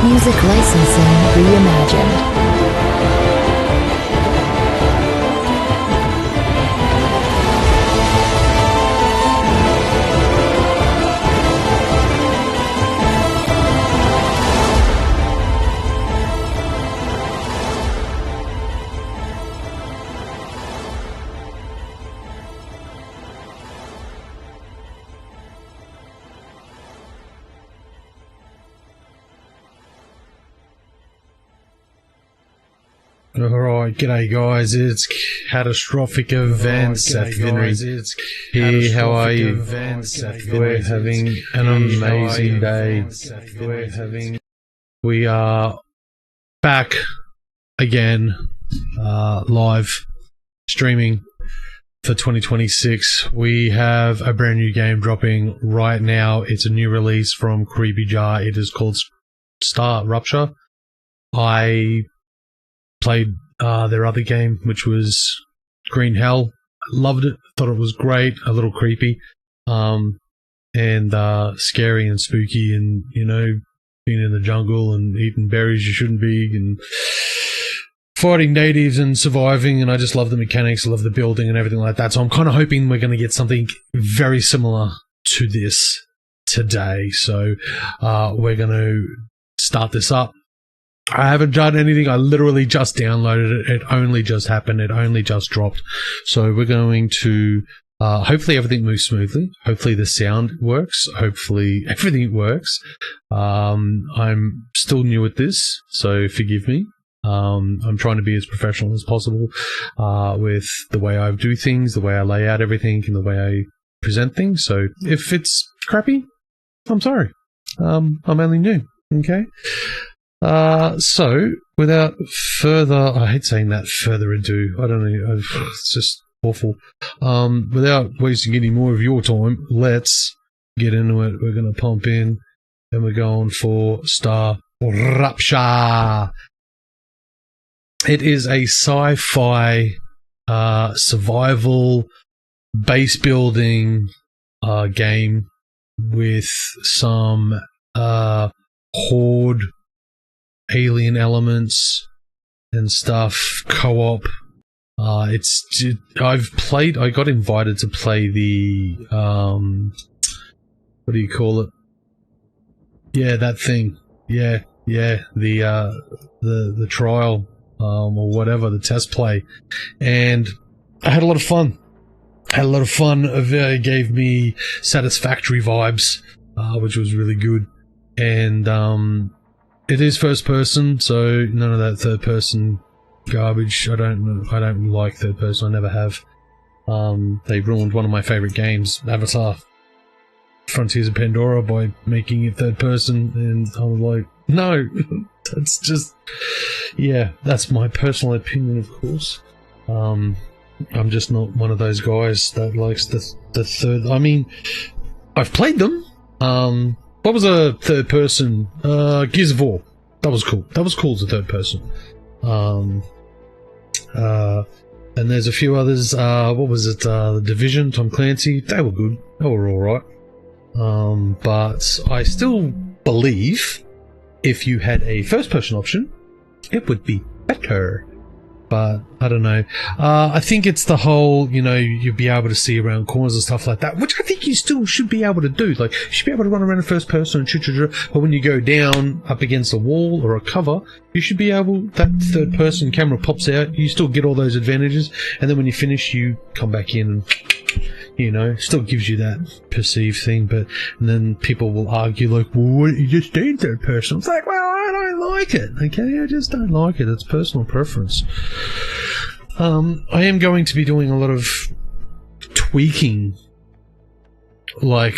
Music licensing reimagined. Alright, g'day guys, it's Catastrophic Events at Vinry here. How are you? We're having an amazing day. We are back again, live streaming for 2026. We have a brand new game dropping right now. It's a new release from Creepy Jar. It is called Star Rupture. I played their other game, which was Green Hell. Loved it. Thought it was great. A little creepy, and scary and spooky, and being in the jungle and eating berries you shouldn't be, and fighting natives and surviving. And I just love the mechanics. I love the building and everything like that. So I'm kind of hoping we're going to get something very similar to this today. So we're going to start this up. I haven't done anything. I literally just downloaded it. It only just happened. It only just dropped. So we're going to hopefully everything moves smoothly. Hopefully the sound works. Hopefully everything works. I'm still new at this, so forgive me. I'm trying to be as professional as possible with the way I do things, the way I lay out everything, and the way I present things. So if it's crappy, I'm sorry. I'm only new. Okay. So without further, I hate saying that, further ado, I don't know, it's just awful. Without wasting any more of your time, let's get into it. We're going to pump in and we're going for Star Rupture. It is a sci-fi survival base building game with some horde alien elements and stuff, co-op. I got invited to play the what do you call it? Yeah, that thing. Yeah, the trial or whatever, the test play, and I had a lot of fun. It gave me Satisfactory vibes, which was really good. And it is first person, so none of that third person garbage. I don't like third person. I never have. They ruined one of my favorite games, Avatar: Frontiers of Pandora, by making it third person, and I was like, no, that's just, yeah, that's my personal opinion, of course. I'm just not one of those guys that likes the third. I mean, I've played them. What was a third person? Gears of War. That was cool. That was cool as a third person. And there's a few others. What was it? The Division, Tom Clancy. They were good. They were alright. But I still believe if you had a first person option, it would be better. But I don't know. I think it's the whole, you'll be able to see around corners and stuff like that, which I think you still should be able to do. Like, you should be able to run around in first person and shoot. But when you go down up against a wall or a cover, you should be able, that third person camera pops out, you still get all those advantages, and then when you finish, you come back in and, still gives you that perceived thing. But and then people will argue, like, well, why don't you just stay in third person? It's like, well, I don't like it, okay? I just don't like it. It's personal preference. I am going to be doing a lot of tweaking, like,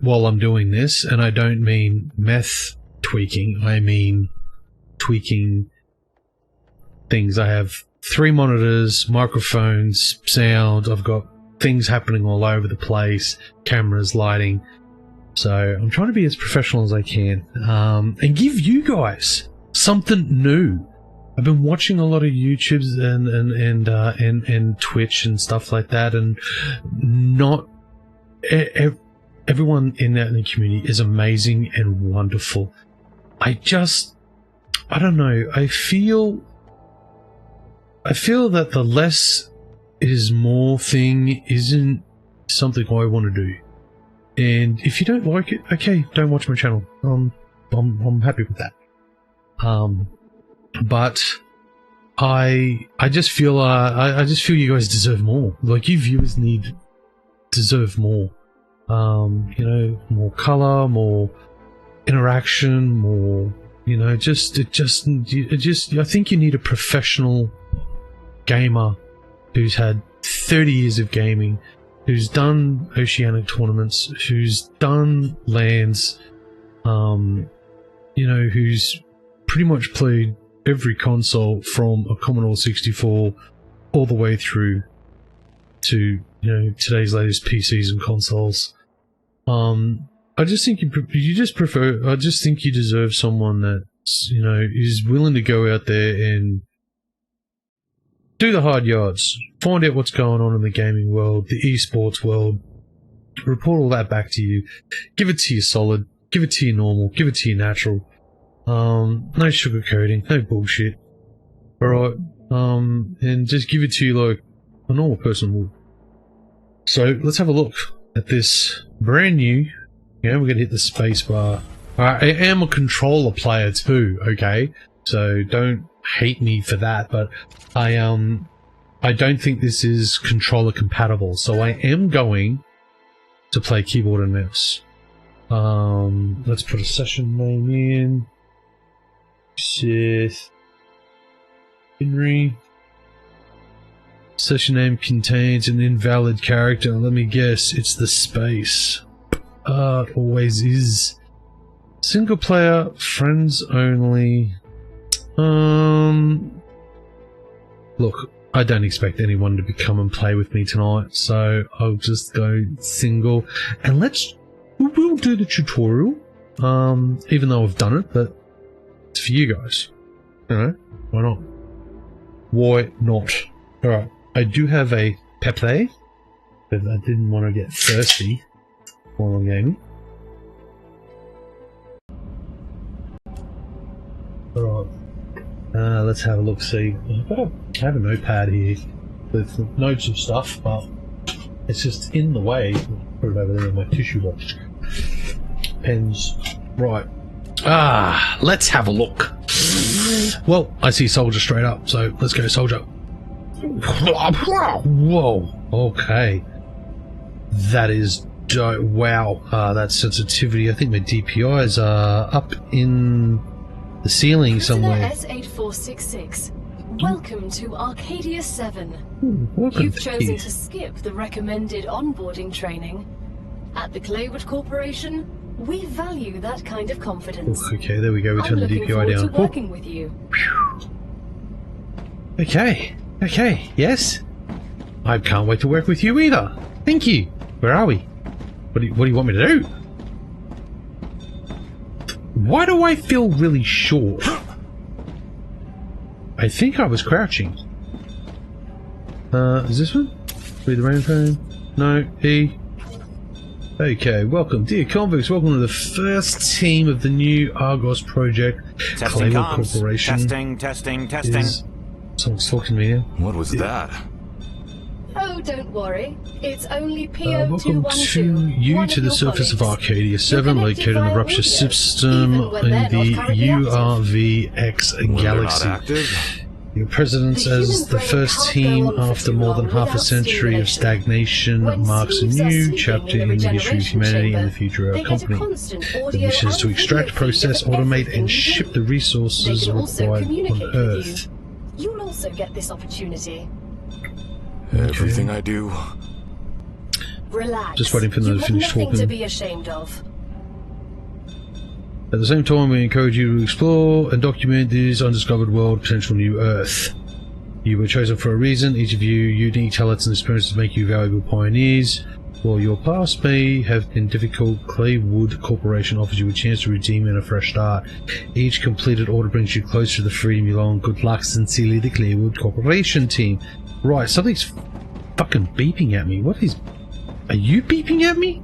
while I'm doing this, and I don't mean meth tweaking, I mean tweaking things. I have 3 monitors, microphones, sound, I've got things happening all over the place, cameras, lighting. So I'm trying to be as professional as I can, and give you guys something new. I've been watching a lot of YouTubes and Twitch and stuff like that, and not everyone in that community is amazing and wonderful. I just I don't know. I feel that the less is more thing isn't something I want to do. And if you don't like it, okay, don't watch my channel. I'm happy with that. But I just feel I just feel you guys deserve more. Like, you viewers deserve more. You know, more color, more interaction, more, you know, I think you need a professional gamer who's had 30 years of gaming, who's done Oceanic tournaments, who's done LANs, you know, who's pretty much played every console from a Commodore 64 all the way through to, you know, today's latest PCs and consoles. I just think I just think you deserve someone that's, you know, is willing to go out there and do the hard yards, find out what's going on in the gaming world, the esports world, report all that back to you, give it to you solid, give it to you normal, give it to you natural. No sugarcoating, no bullshit. Alright? And just give it to you like a normal person would. So let's have a look at this brand new. Yeah, we're gonna hit the space bar. I am a controller player too, okay? So don't hate me for that, but I don't think this is controller compatible, so I am going to play keyboard and mouse. Let's put a session name in. Seth Henry. Session name contains an invalid character. Let me guess, it's the space. It always is. Single player, friends only. Look, I don't expect anyone to come and play with me tonight, so I'll just go single. And we'll do the tutorial, even though I've done it, but it's for you guys. You know, why not? Why not? Alright, I do have a Pepe, but I didn't want to get thirsty while I'm gaming. Alright. Let's have a look, see. I have a notepad here with notes and stuff, but it's just in the way. Put it over there in my tissue box. Pens. Right. Let's have a look. Well, I see soldier straight up, so let's go soldier. Whoa. Okay. That is dope. Wow. That sensitivity. I think my DPIs are up in the ceiling somewhere. S8466. Welcome to Arcadia 7. Welcome. You've chosen to skip the recommended onboarding training. At the Claywood Corporation, we value that kind of confidence. Okay, there we go. We turn the DPI down. To working with you. Okay. Yes. I can't wait to work with you either. Thank you. Where are we? What do you want me to do? Why do I feel really short? I think I was crouching. Is this one? Read the rain phone? No. E. Okay, welcome. Dear convicts, welcome to the first team of the new Argos project. Testing comms. Corporation. Testing. Someone's talking to me now. What was that? Oh, don't worry. It's only Welcome PO212. to the surface of Arcadia 7, located in the Rupture system in the URVX galaxy. Your presence as the first team after more than half a century of stagnation marks a new chapter in the history of humanity and the future of our company. The mission is to extract, process, automate, and ship the resources required on Earth. You'll also get this opportunity. Everything I do. Relax. Just waiting for them to finish nothing talking. to be ashamed of. At the same time, we encourage you to explore and document this undiscovered world, potential new Earth. You were chosen for a reason. Each of you unique talents and experiences make you valuable pioneers. While your past may have been difficult, Claywood Corporation offers you a chance to redeem and a fresh start. Each completed order brings you closer to the freedom you long. Good luck, sincerely, the Claywood Corporation team. Right, something's fucking beeping at me. What is... Are you beeping at me?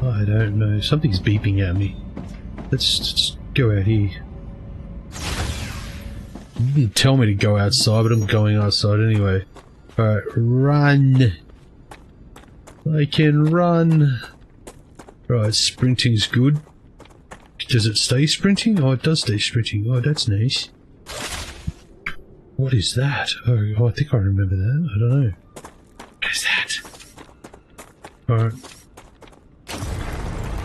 I don't know. Something's beeping at me. let's go out here. You didn't tell me to go outside, but I'm going outside anyway. Alright, run! I can run! Right, sprinting's good. Does it stay sprinting? Oh, it does stay sprinting. Oh, that's nice. What is that? Oh, I think I remember that. I don't know. What is that? Alright.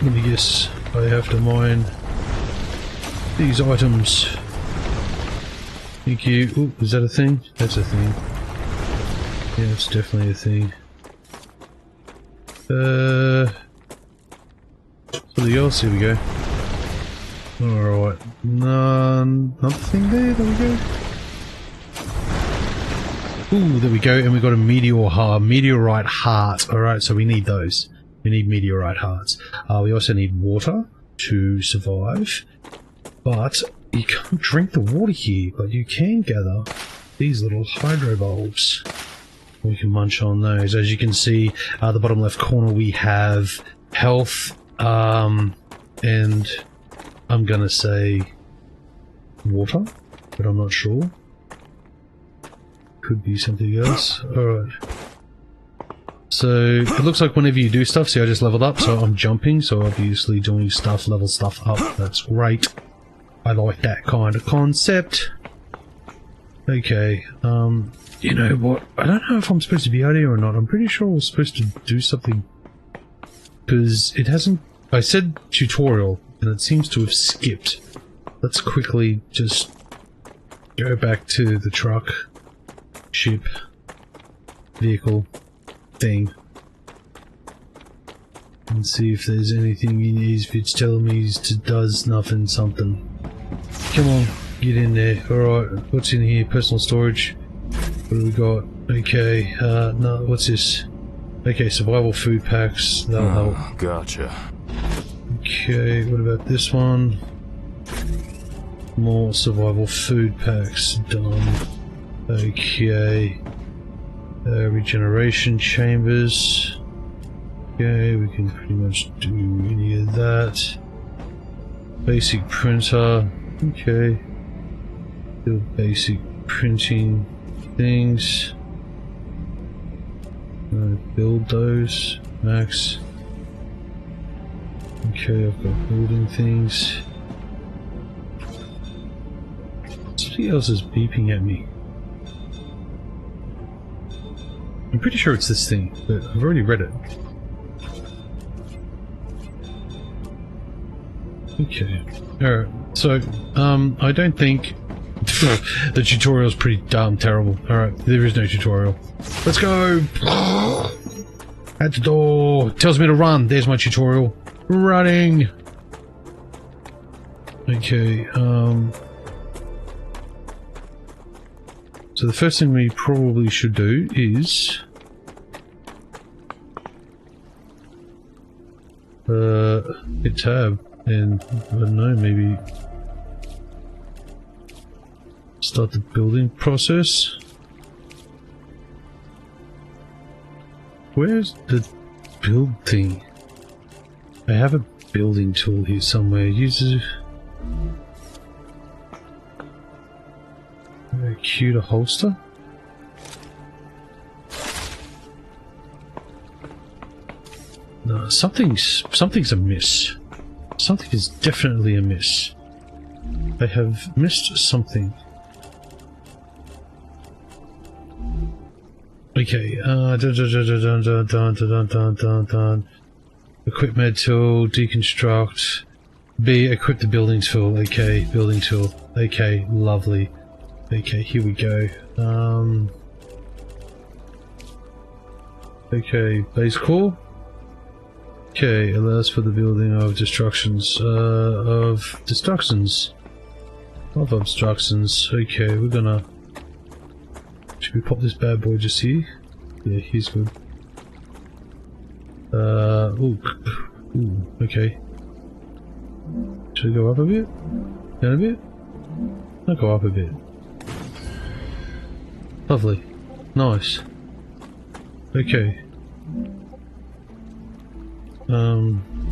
Let me guess. I have to mine these items. Thank you. Ooh, is that a thing? That's a thing. Yeah, it's definitely a thing. Something else, here we go. Alright. Nothing there, there we go. Ooh, there we go, and we got a meteorite heart. Alright, so we need those. We need meteorite hearts. We also need water to survive. But you can't drink the water here, but you can gather these little hydro bulbs. We can munch on those. As you can see, the bottom left corner we have health, and I'm gonna say water, but I'm not sure. Could be something else. Alright. So, it looks like whenever you do stuff, see I just leveled up, so I'm jumping, so obviously doing stuff, level stuff up, that's great. I like that kind of concept. Okay, you know what, I don't know if I'm supposed to be out here or not. I'm pretty sure I was supposed to do something, because it hasn't, I said tutorial, and it seems to have skipped. Let's quickly just go back to the truck, ship, vehicle, thing, and see if there's anything in these. If it's telling me it does nothing, something. Come on, get in there. Alright, what's in here? Personal storage. What do we got? Okay, no, what's this? Okay, survival food packs, that'll help. Gotcha. Okay, what about this one? More survival food packs, done. Okay. Regeneration chambers. Okay, we can pretty much do any of that. Basic printer. Okay. Do basic printing things. Build those. Max. Okay, I've got building things. Something else is beeping at me. I'm pretty sure it's this thing, but I've already read it. Okay. Alright, so, I don't think the tutorial's pretty damn terrible. Alright, there is no tutorial. Let's go! At the door! Tells me to run! There's my tutorial. Running! Okay, so the first thing we probably should do is hit tab and, I don't know, maybe start the building process. Where's the build thing? I have a building tool here somewhere. Uses Q to holster. No, something's amiss. Something is definitely amiss. I have missed something. Okay, equip med tool, deconstruct. B, equip the building tool. Okay, building tool. Okay, lovely. Okay, here we go. Okay, base core. Okay, allows for the building of obstructions. Okay, we're gonna... Should we pop this bad boy just here? Yeah, he's good. Ooh, okay. Should we go up a bit? Down a bit? I'll go up a bit. Lovely. Nice. Okay.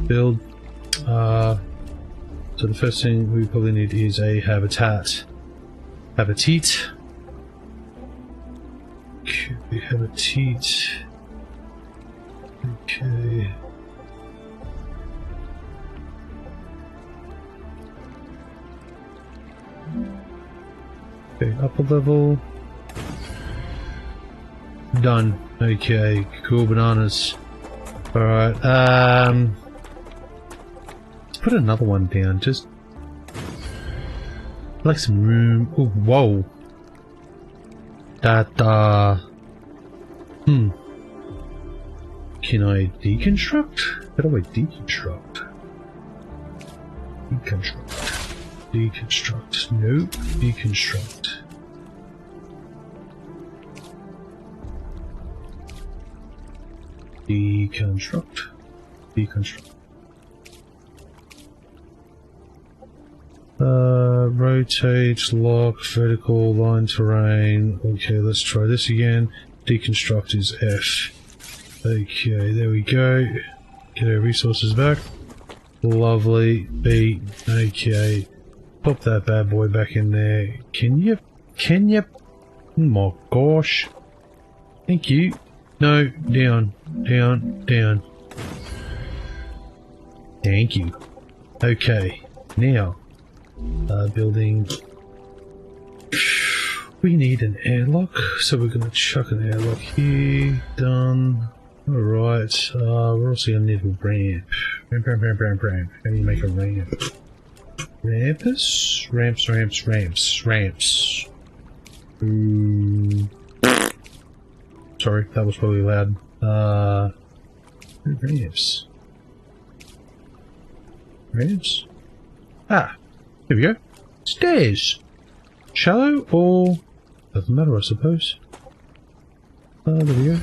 Build, So the first thing we probably need is a habitat. Habitat. Okay, habitat. Okay. Okay, upper level. Done. Okay, cool bananas. Alright, let's put another one down, just like some room. Oh, whoa. That, Can I deconstruct? How do I deconstruct? Deconstruct. Deconstruct. Nope. Deconstruct. Deconstruct. Deconstruct. Rotate, lock, vertical, line terrain. Okay, let's try this again. Deconstruct is F. Okay, there we go. Get our resources back. Lovely. B. Okay. Pop that bad boy back in there. Can you? Oh my gosh. Thank you. No, down, down, down. Thank you. Okay, now, building. We need an airlock, so we're going to chuck an airlock here. Done. Alright, we're also going to need a ramp. Ramp. How do you make a ramp? Ramps? Ramps. Sorry, that was probably loud. Ramps. Ramps? Ah, here we go. Stairs. Shallow or... doesn't matter, I suppose. There we go.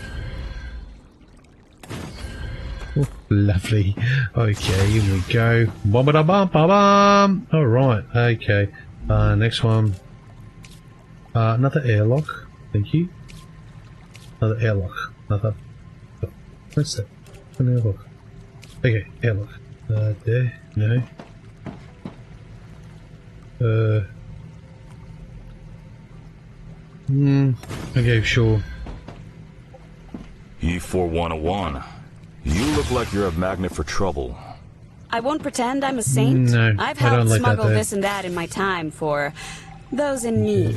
Oh, lovely. Okay, here we go. Bum-ba-da-bum-ba-bum. Alright, okay. Next one. Another airlock. Thank you. Another airlock. Another... what's that? An airlock. Okay, airlock. There. No. Okay, sure. E4101. You look like you're a magnet for trouble. I won't pretend I'm a saint. No, I've I don't helped like that smuggle there. this and that in my time for those in need.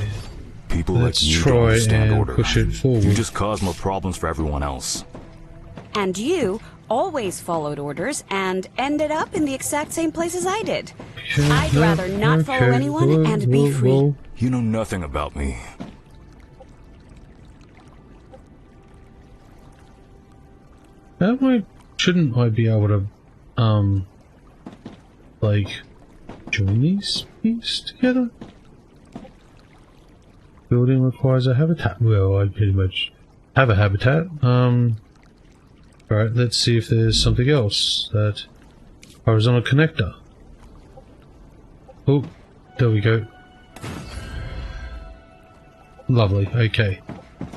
People Let's like you try don't understand and order. push it forward. You just cause more problems for everyone else. And you always followed orders and ended up in the exact same place as I did. Okay, I'd no, rather not follow okay, anyone whoa, and be whoa, free. whoa. You know nothing about me. Shouldn't I be able to, like, join these pieces together? Building requires a habitat. Well, I pretty much have a habitat. Alright, let's see if there's something else. That horizontal connector. Oh, there we go. Lovely, okay.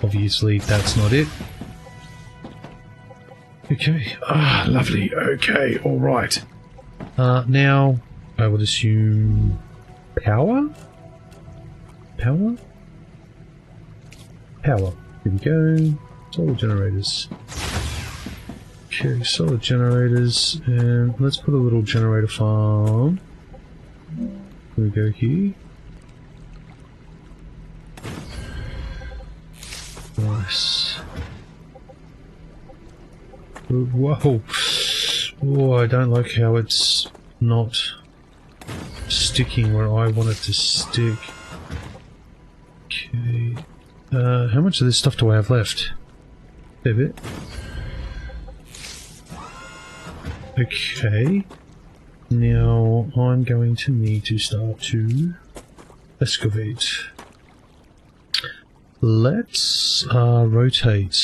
Obviously, that's not it. Okay, lovely, okay, alright. Now, I would assume... power? Power? Power. Here we go. Solar generators. Okay, solar generators, and let's put a little generator farm. Here we go here. Nice. Whoa. Oh, I don't like how it's not sticking where I want it to stick. Okay. How much of this stuff do I have left? A bit. Okay. Now I'm going to need to start to excavate. Let's rotate.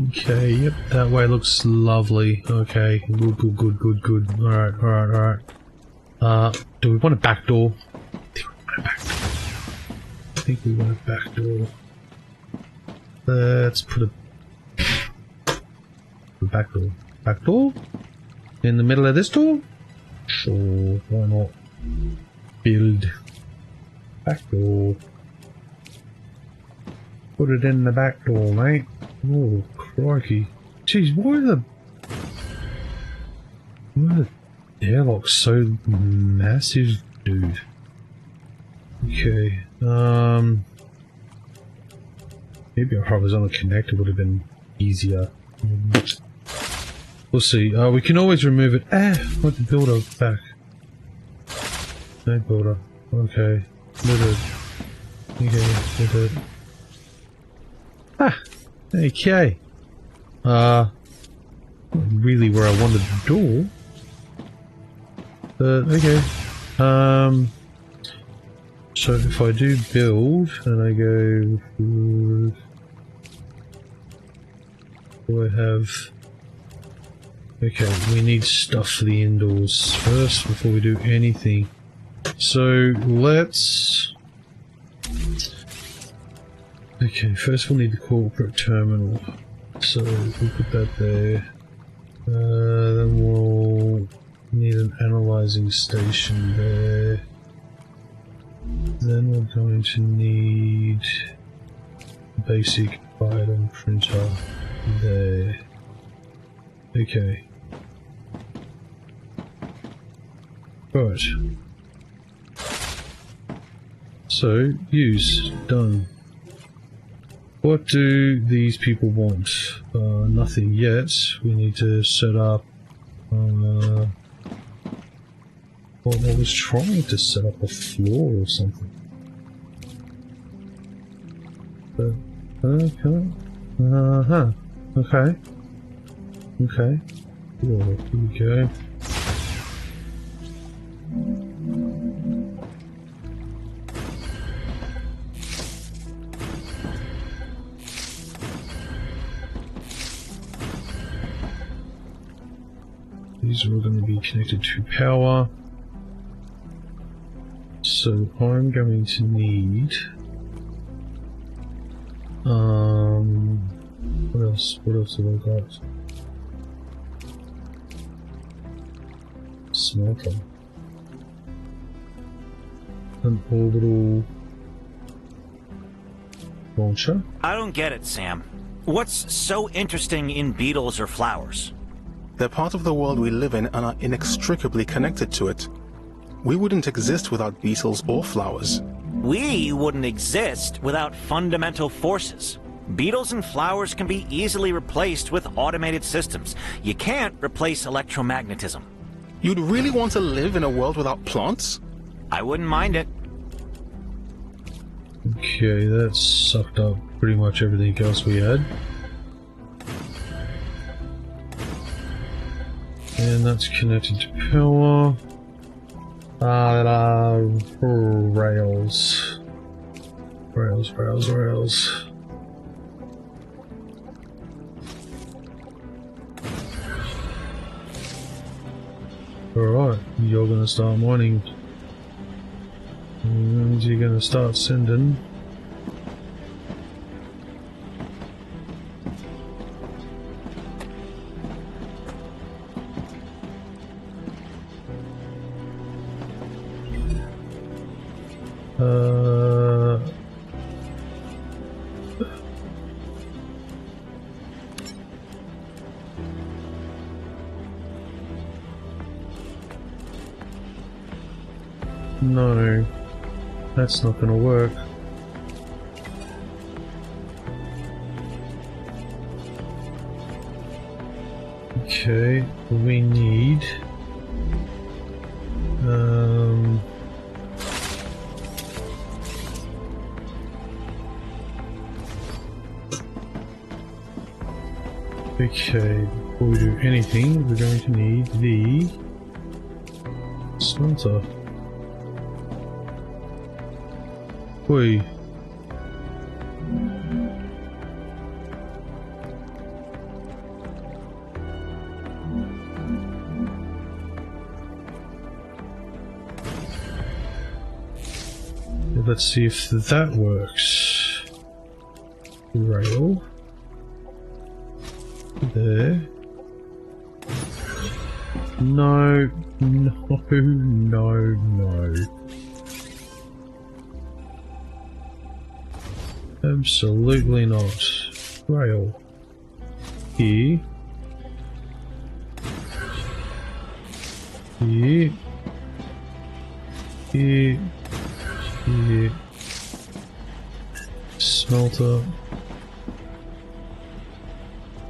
Okay, yep, that way looks lovely. Okay, good. Alright. Do we want a back door? I think we want a back door. Let's put a back door. Back door? in the middle of this door? Sure, why not? Build. Back door. Put it in the back door, mate. Oh, crikey. Jeez, why are the airlocks so massive, dude? Okay, maybe a horizontal connector would have been easier. We'll see. We can always remove it. What the builder back? No builder. Okay. Littered. Okay, littered. Okay. Not really where I wanted the door. But, okay. So if I do build, and I go forward, do I have... Okay, we need stuff for the indoors first before we do anything. So let's... Okay, first we'll need the corporate terminal. So we'll put that there. Then we'll need an analyzing station there. Then we're going to need a basic item printer there. Okay. Right. So, use. Done. What do these people want? Nothing yet. We need to set up... Well, I was trying to set up a floor or something. Okay. Okay. Okay. Cool. Here we go. These are all going to be connected to power. So I'm going to need what else have I got? Smelter. An orbital launcher. I don't get it, Sam. What's so interesting in beetles or flowers? They're part of the world we live in and are inextricably connected to it. We wouldn't exist without beetles or flowers. We wouldn't exist without fundamental forces. Beetles and flowers can be easily replaced with automated systems. You can't replace electromagnetism. You'd really want to live in a world without plants? I wouldn't mind it. Okay, that sucked up pretty much everything else we had. And that's connected to power. Rails. Rails. Alright, you're gonna start mining. And you're gonna start sending. No, that's not gonna work. Okay, we need okay, before we do anything, we're going to need the smelter. Oi. Let's see if that works. Rail. There. No, no, no, no. Absolutely not. Rail. Here. Here. Here. Here. Smelter.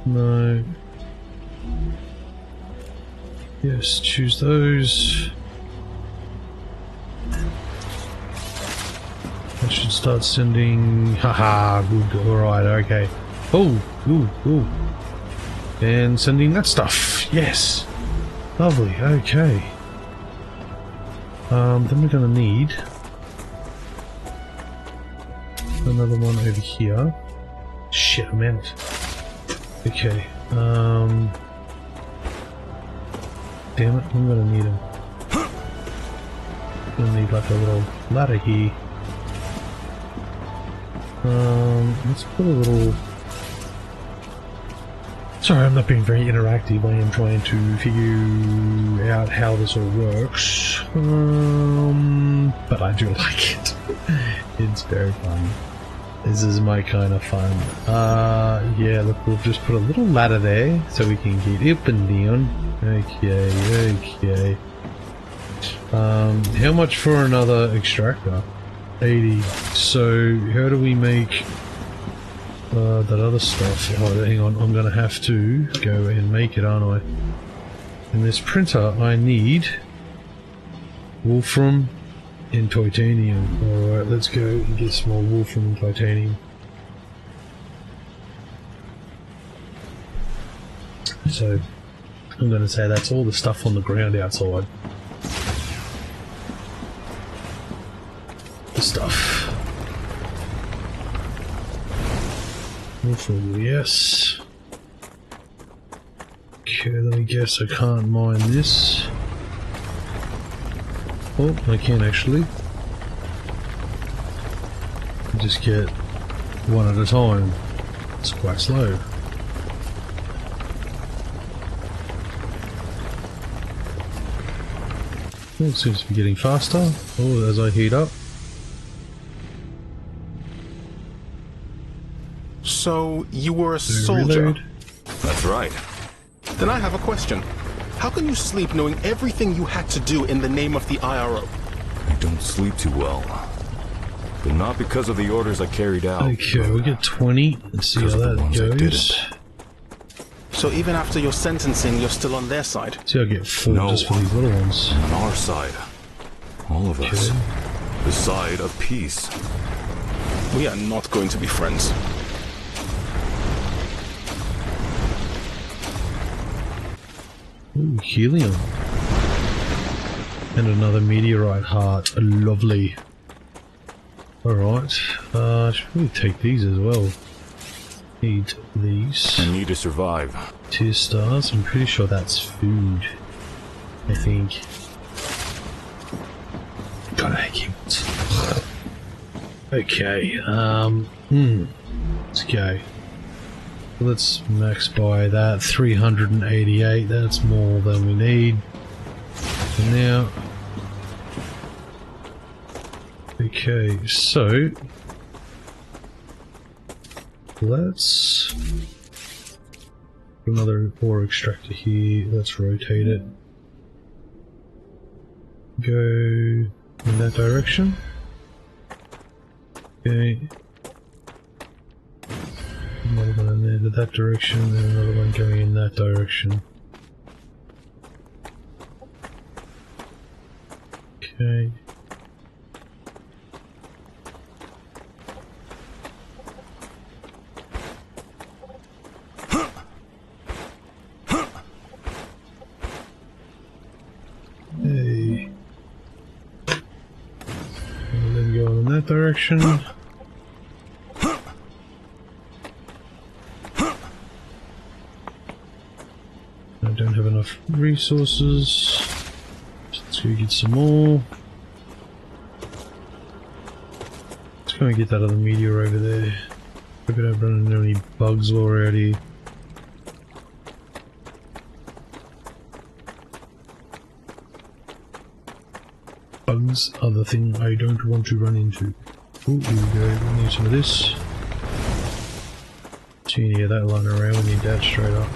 No. Yes, choose those. I should start sending. Haha, good. Alright, okay. Oh, ooh. And sending that stuff. Yes. Lovely, okay. Then we're gonna need another one over here. Shit, I'm out. Okay, damn it, I'm gonna need them. I'm gonna need like a little ladder here. Let's put a little... Sorry, I'm not being very interactive. I am trying to figure out how this all works. But I do like it. It's very fun. This is my kind of fun. Yeah, look, we'll just put a little ladder there so we can get up and down. Okay. How much for another extractor? 80. So, how do we make that other stuff? Oh, hang on, I'm gonna have to go and make it, aren't I? In this printer, I need wolfram and titanium. Alright, let's go and get some more wolfram and titanium. So, I'm gonna say that's all the stuff on the ground outside. The stuff. Wolfram, yes. Okay, then I guess I can't mine this. Oh, I can actually. Just get one at a time. It's quite slow. Oh, it seems to be getting faster. Oh, as I heat up. So, you were a soldier? Reload. That's right. Then I have a question. How can you sleep knowing everything you had to do in the name of the IRO? I don't sleep too well. But not because of the orders I carried out. Okay, we'll get 20. Let's see how that goes. So even after your sentencing, you're still on their side? See, I get 4 just for these little ones. On our side. All of us. The side of peace. We are not going to be friends. Ooh, helium. And another meteorite heart. Lovely. Alright. Should probably take these as well. Need these. I need to survive. 2 stars. I'm pretty sure that's food. I think. God, I hate keyboards. Okay. Let's go. Let's max buy that. 388. That's more than we need. And now. Okay, so let's put another ore extractor here. Let's rotate it. Go in that direction. Okay. Another one in there to that direction, and another one going in that direction. Okay. Hey. And then go in that direction. I don't have enough resources. Let's go get some more. Let's go and get that other meteor over there. Hope I don't run into any bugs while we're out here. Bugs are the thing I don't want to run into. Oh, here we go. We need some of this. See any of that lying around, we need that straight up.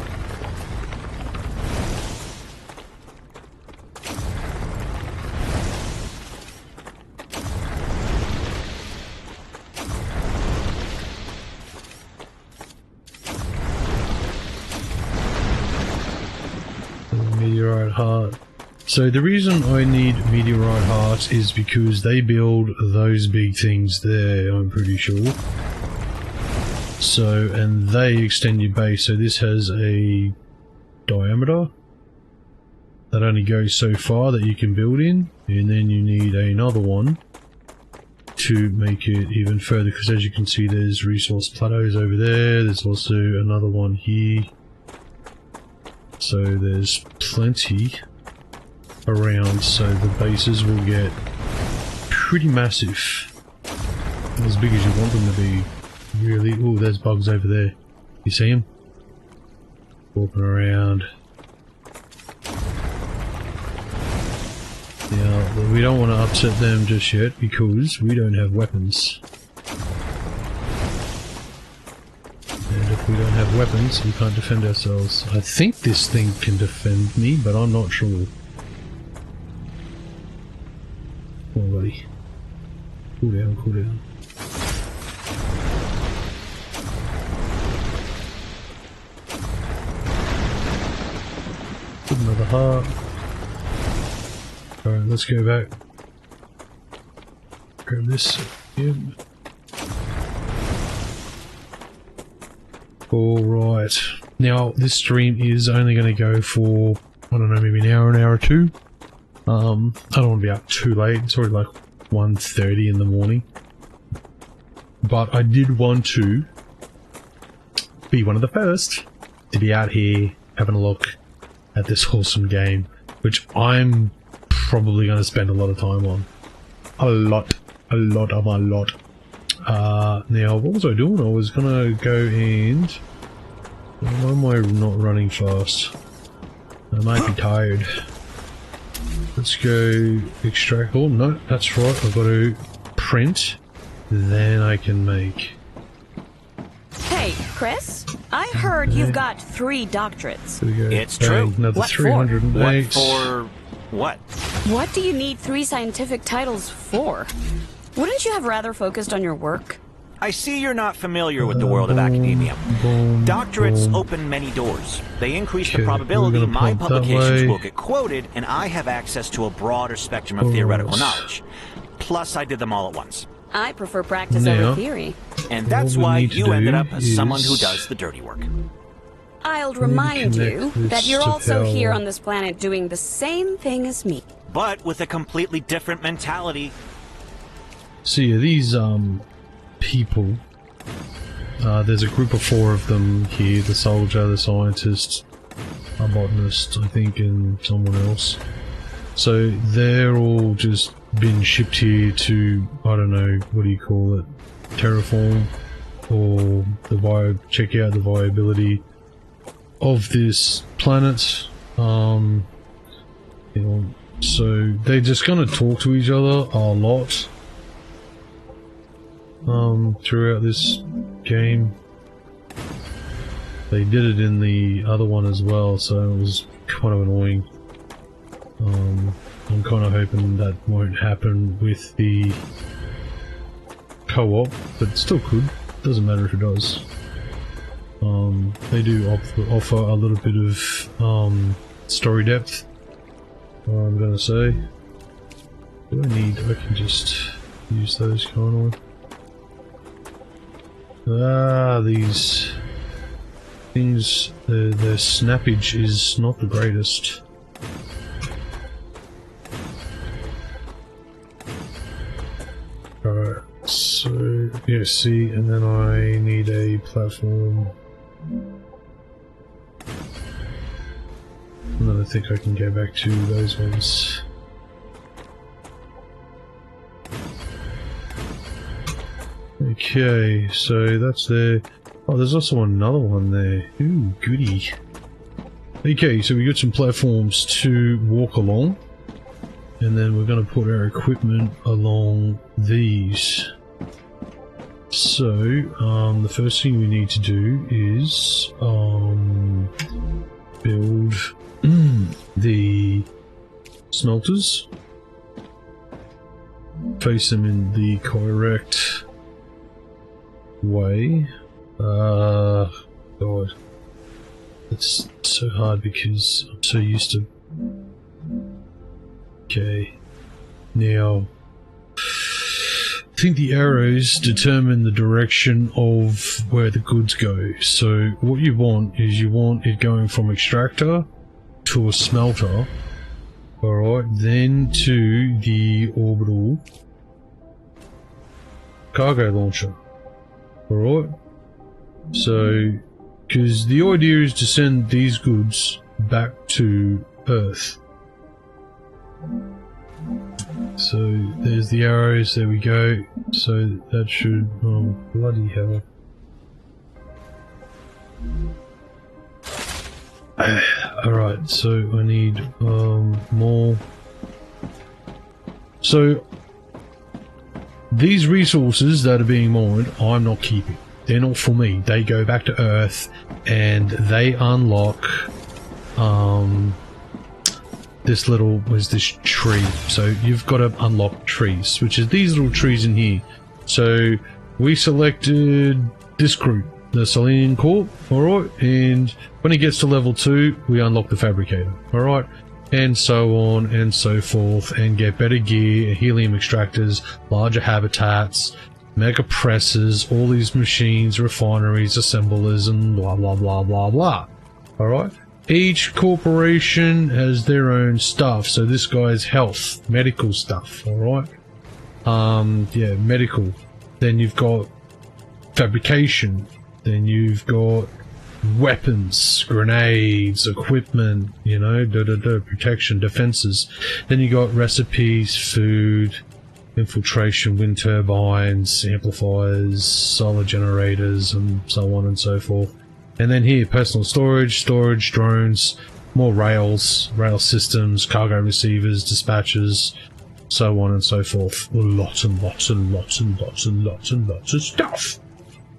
Meteorite heart. So the reason I need meteorite hearts is because they build those big things there, I'm pretty sure. So, and they extend your base, so this has a diameter that only goes so far that you can build in, and then you need another one to make it even further, because as you can see there's resource plateaus over there, there's also another one here, so there's plenty around, so the bases will get pretty massive, as big as you want them to be. Really? Oh, there's bugs over there. You see them? Walking around. Now, we don't want to upset them just yet because we don't have weapons. And if we don't have weapons, we can't defend ourselves. I think this thing can defend me, but I'm not sure. Come on, buddy. Cool down, cool down. Another heart. Alright, let's go back. Grab this again. Alright. Now, this stream is only going to go for, I don't know, maybe an hour or two. I don't want to be up too late. It's already like 1:30 in the morning. But I did want to be one of the first to be out here having a look at this awesome game, which I'm probably going to spend a lot of time on. A lot. Now, what was I doing? I was going to go and... Why am I not running fast? I might be tired. Let's go extract... Oh, no, that's right. I've got to print. Then I can make... Hey, Chris, I heard you've got 3 doctorates. There we go. It's true. Another What for? 308. What for what? What do you need 3 scientific titles for? Wouldn't you have rather focused on your work? I see you're not familiar with the world of academia. Doctorates open many doors. They increase the probability my publications will get quoted, and I have access to a broader spectrum of theoretical knowledge. Plus, I did them all at once. I prefer practice over theory. And that's why you ended up as someone who does the dirty work. I'll remind you that you're also here on this planet doing the same thing as me. But with a completely different mentality. So yeah, these people, there's a group of 4 of them here, the soldier, the scientist, a botanist, I think, and someone else. So they're all just been shipped here to, I don't know, what do you call it, terraform, or check out the viability of this planet. You know, so they're just gonna talk to each other a lot throughout this game. They did it in the other one as well, so it was kind of annoying. I'm kind of hoping that won't happen with the co-op, but it still could. Doesn't matter if it does. They do offer a little bit of story depth, I'm gonna say. What do I need? I can just use those kind of. These things, their snappage is not the greatest. Alright, so, yeah, see, and then I need a platform. And then I think I can go back to those ones. Okay, so that's there. Oh, there's also another one there. Ooh, goody. Okay, so we got some platforms to walk along. and then we're going to put our equipment along these. So, the first thing we need to do is build the smelters. Face them in the correct way. God. It's so hard because I'm so used to... Okay. Now, I think the arrows determine the direction of where the goods go. So what you want is you want it going from extractor to a smelter. Alright, then to the orbital cargo launcher. Alright? So, because the idea is to send these goods back to Earth. So, there's the arrows, there we go. So, that should... oh, bloody hell. Alright, so I need more. So these resources that are being mined, I'm not keeping. They're not for me. They go back to Earth and they unlock this little, was this tree. So you've got to unlock trees, which is these little trees in here. So we selected this group, the Selenium Corp, alright, and when it gets to level 2, we unlock the Fabricator, alright, and so on and so forth, and get better gear, helium extractors, larger habitats, mega presses, all these machines, refineries, assemblers, and blah blah blah blah blah, alright. Each corporation has their own stuff, so this guy's health, medical stuff, alright, yeah, medical. Then you've got fabrication. Then you've got weapons, grenades, equipment, you know, protection, defenses. Then you got recipes, food, infiltration, wind turbines, amplifiers, solar generators, and so on and so forth. And then here, personal storage, drones, more rails, rail systems, cargo receivers, dispatchers, so on and so forth. Lots and lots and lots and lots and lots and lots of stuff,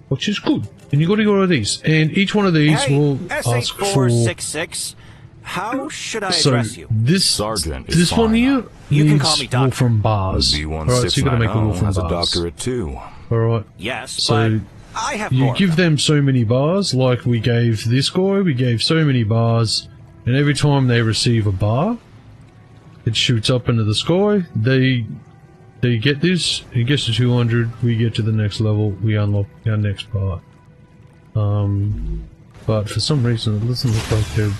which is good. And you got to go to these, and each one of these will ask for... 466. How should I address you? This Sergeant this one here You can call me needs Doc. Wolfram bars. Alright, so you got to make the Wolfram has a bars. doctorate too. Alright, Yes, so but I have you more. give them so many bars, like we gave this guy, we gave so many bars, and every time they receive a bar, it shoots up into the sky. They get this, it gets to 200, we get to the next level, we unlock our next bar. But for some reason it doesn't look like they're...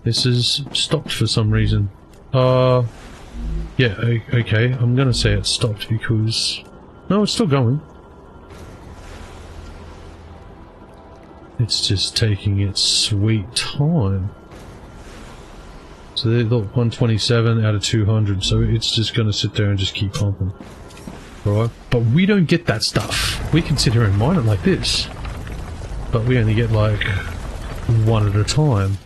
This is stopped for some reason. Yeah, okay, I'm gonna say it's stopped because... No, it's still going. It's just taking its sweet time. So they got 127 out of 200, so it's just gonna sit there and just keep pumping. Alright? But we don't get that stuff. We can sit here and mine it like this. But we only get like one at a time.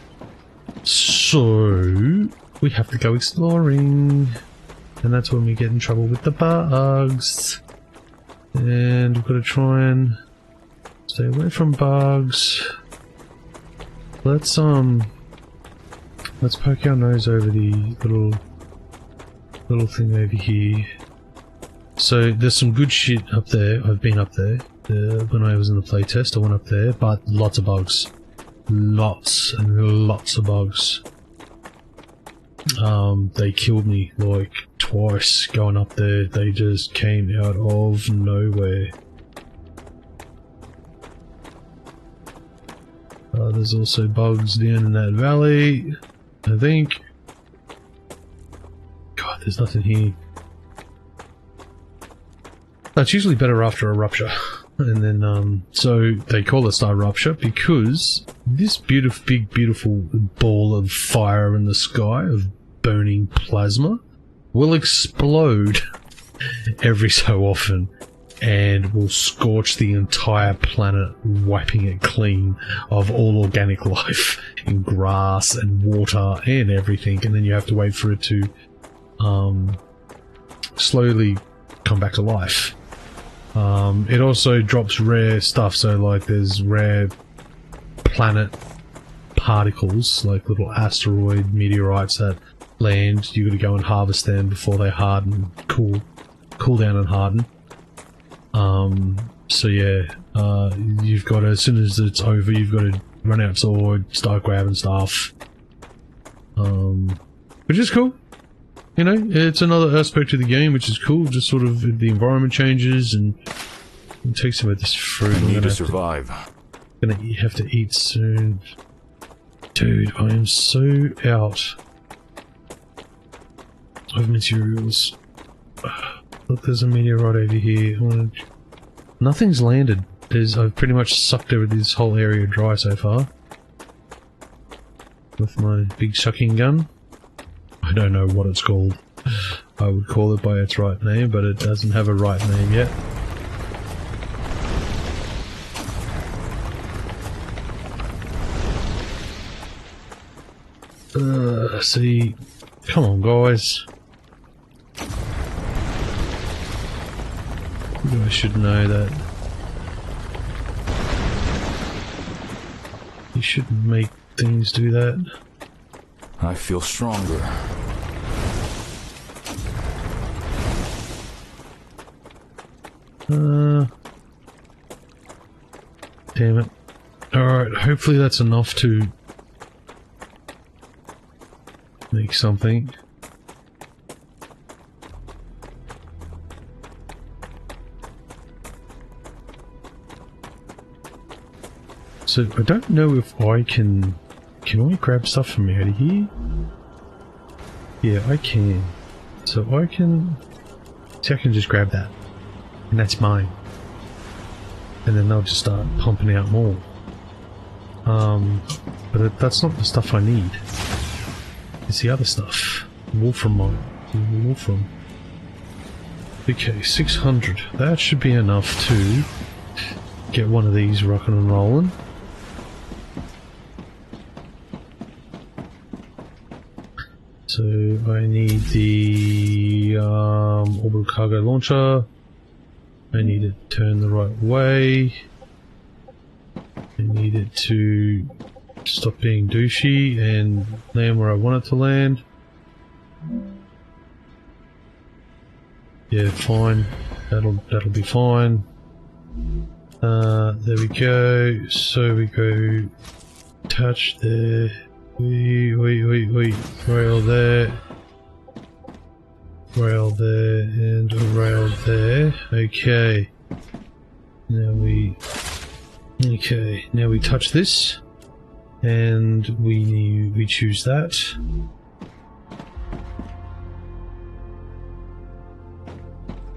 So we have to go exploring. And that's when we get in trouble with the bugs. And we've got to try and stay away from bugs. Let's poke our nose over the little thing over here. So there's some good shit up there. I've been up there. When I was in the playtest, I went up there, but lots of bugs. Lots and lots of bugs. They killed me like twice going up there. They just came out of nowhere. There's also bugs down in that valley, I think. God, there's nothing here. That's usually better after a rupture. And then, so they call it Star Rupture because this beautiful, big, beautiful ball of fire in the sky, of burning plasma, will explode every so often. and will scorch the entire planet, wiping it clean of all organic life in grass and water and everything, and then you have to wait for it to slowly come back to life. It also drops rare stuff, so like there's rare planet particles, like little asteroid meteorites that land. You got to go and harvest them before they harden, cool down and harden. So yeah, you've got to, as soon as it's over, you've got to run outside, start grabbing stuff, which is cool. You know, it's another aspect of the game which is cool. Just sort of the environment changes and it takes some of this fruit. I need to survive. Gonna have to eat soon, dude. I am so out of materials. Look, there's a meteorite over here. Nothing's landed. I've pretty much sucked over this whole area dry so far with my big sucking gun. I don't know what it's called. I would call it by its right name, but it doesn't have a right name yet. See, come on, guys. You guys should know that. You shouldn't make things do that. I feel stronger. Damn it. Alright, hopefully that's enough to make something. So, I don't know if I can I grab stuff from out of here? Yeah, I can. So I can just grab that. And that's mine. And then they'll just start pumping out more. But that's not the stuff I need. It's the other stuff. Wolfram mine. Wolfram. Okay, 600. That should be enough to get one of these rocking and rolling. So I need the orbital cargo launcher. I need it to turn the right way. I need it to stop being douchey and land where I want it to land. Yeah, fine. That'll be fine. There we go. So we go touch there. Wait. Rail there. Rail there and a rail there. Okay. Now we touch this and we choose that.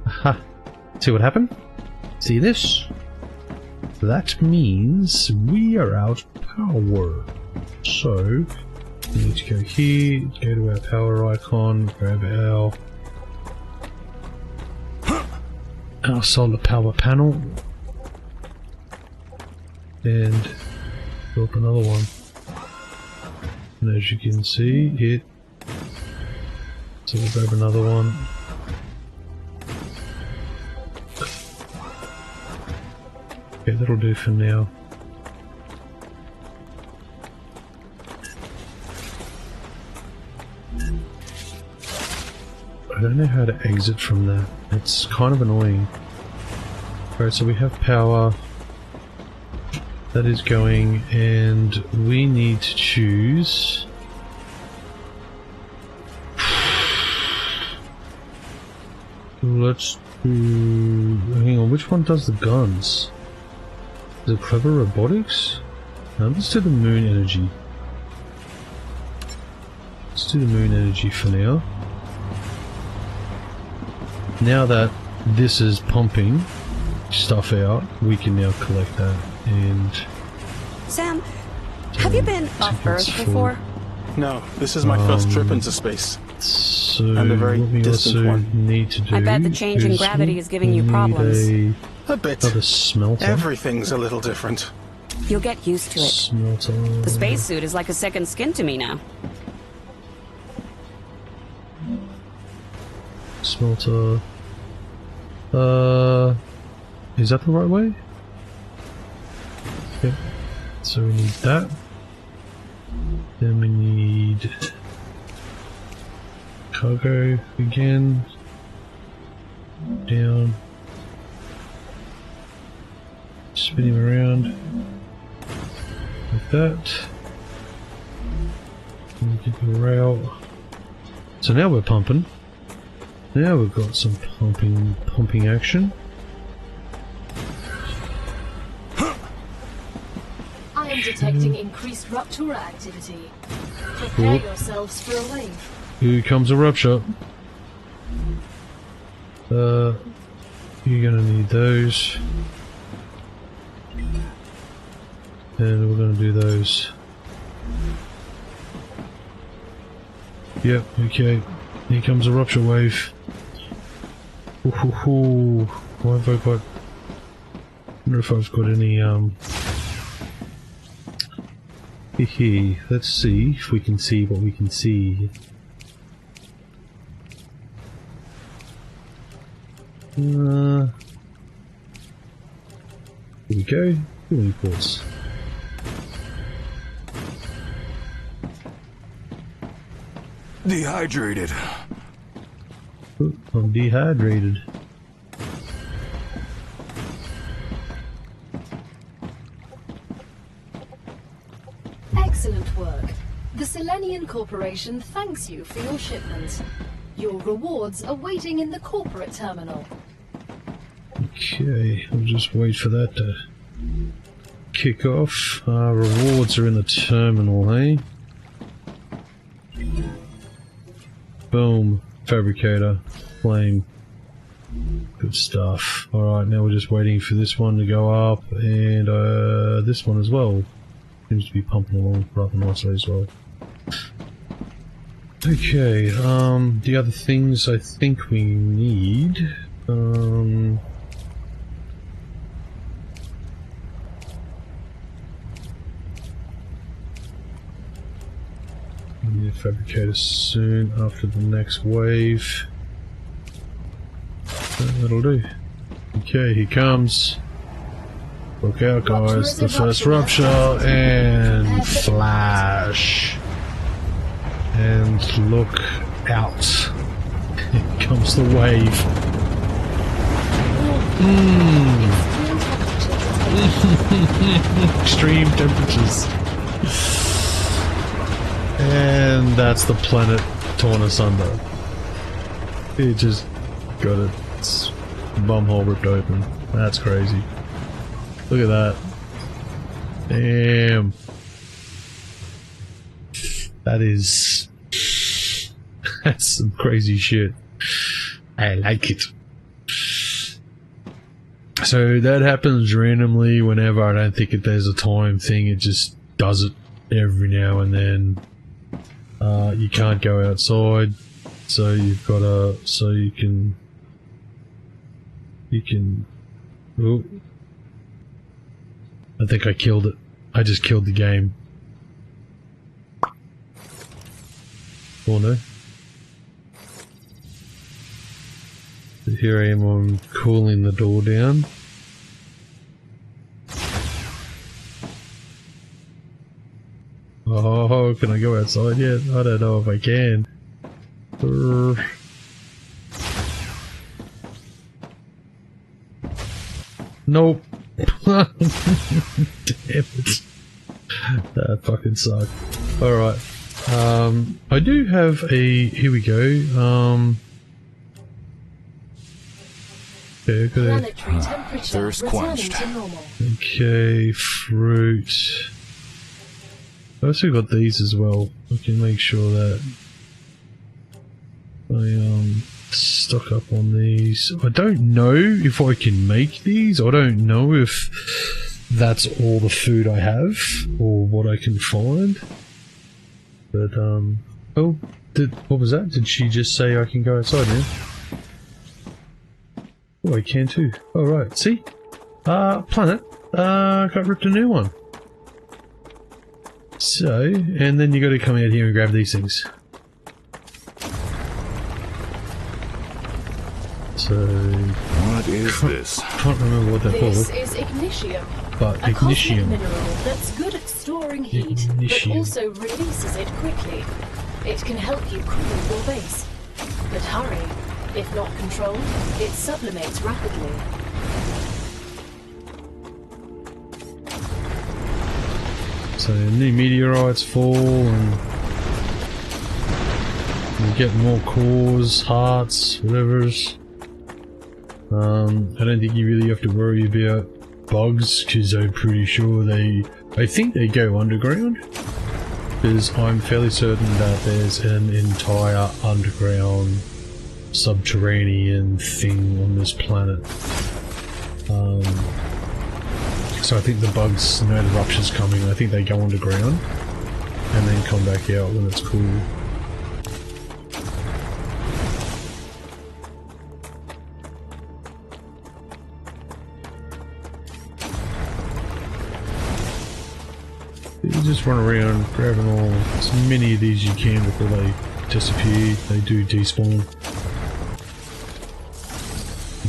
Aha. See what happened? See this? That means we are out of power. So we need to go here, go to our power icon, grab our solar power panel and build another one. And as you can see, hit. So we'll grab another one. Okay, that'll do for now. I don't know how to exit from that. It's kind of annoying. Alright, so we have power. That is going, and we need to choose. Let's do. Hang on, which one does the guns? Is it Clever Robotics? No, let's do the moon energy. Let's do the moon energy for now. Now that this is pumping stuff out, we can now collect that and... Sam, have you been off Earth before? No, this is my first trip into space. So And a very what we distant also one. need to do I bet the change in gravity is giving you we problems. need A bit. another smelter. Everything's a little different. You'll get used to it. Smelter. The spacesuit is like a second skin to me now. Smelter. Is that the right way? Yep. So we need that. Then we need cargo again. Down. Spin him around. Like that. And get the rail. So now we're pumping. Now we've got some pumping action. I am detecting increased Rupture activity. Prepare yourselves for a wave. Here comes a rupture. You're gonna need those. And we're gonna do those. Yep, okay. Here comes a rupture wave. Ooh, what have I got? I wonder if I've got any, let's see if we can see what we can see. Here we go. Healing force. Dehydrated. Ooh, I'm dehydrated. Excellent work. The Selenian Corporation thanks you for your shipment. Your rewards are waiting in the corporate terminal. Okay, I'll just wait for that to kick off. Rewards are in the terminal, hey? Boom. Fabricator. Flame. Good stuff. Alright, now we're just waiting for this one to go up, and this one as well. Seems to be pumping along rather nicely as well. Okay, the other things I think we need, we need a fabricator soon after the next wave. That'll do. Okay, he comes. Look out, guys, the first rupture, and flash. And look out. Here comes the wave. Extreme temperatures. And that's the planet torn asunder. It just got its bumhole ripped open. That's crazy. Look at that. Damn. That is... That's some crazy shit. I like it. So that happens randomly whenever. I don't think there's a time thing. It just does it every now and then. You can't go outside, so you've got to... So you can... Oh. I think I killed it. I just killed the game. Oh no. Here I am, I'm cooling the door down. Oh, can I go outside yet? I don't know if I can. Nope. Damn it. That fucking sucked. Alright. I do have a... Here we go. Okay, Planetary temperature Thirst returning quenched. to normal. okay, fruit. I also got these as well. I can make sure that I stock up on these. I don't know if I can make these. I don't know if that's all the food I have or what I can find. But, oh, what was that? Did she just say I can go outside now? Oh, I can too. Oh, right. See? Planet. Got ripped a new one. So, and then you gotta come out here and grab these things. So... What is this? Can't remember what they're called. This is ignium. But a cosmic ignium. mineral that's good at storing heat, but also releases it quickly. It can help you cool your base. But hurry. If not controlled, it sublimates rapidly. So new meteorites fall and you get more cores, hearts, whatever's. I don't think you really have to worry about bugs because I'm pretty sure I think they go underground, because I'm fairly certain that there's an entire underground subterranean thing on this planet. So I think the bugs know the rupture's coming. I think they go underground and then come back out when it's cool. You just run around grabbing all as many of these you can before they disappear. They do despawn.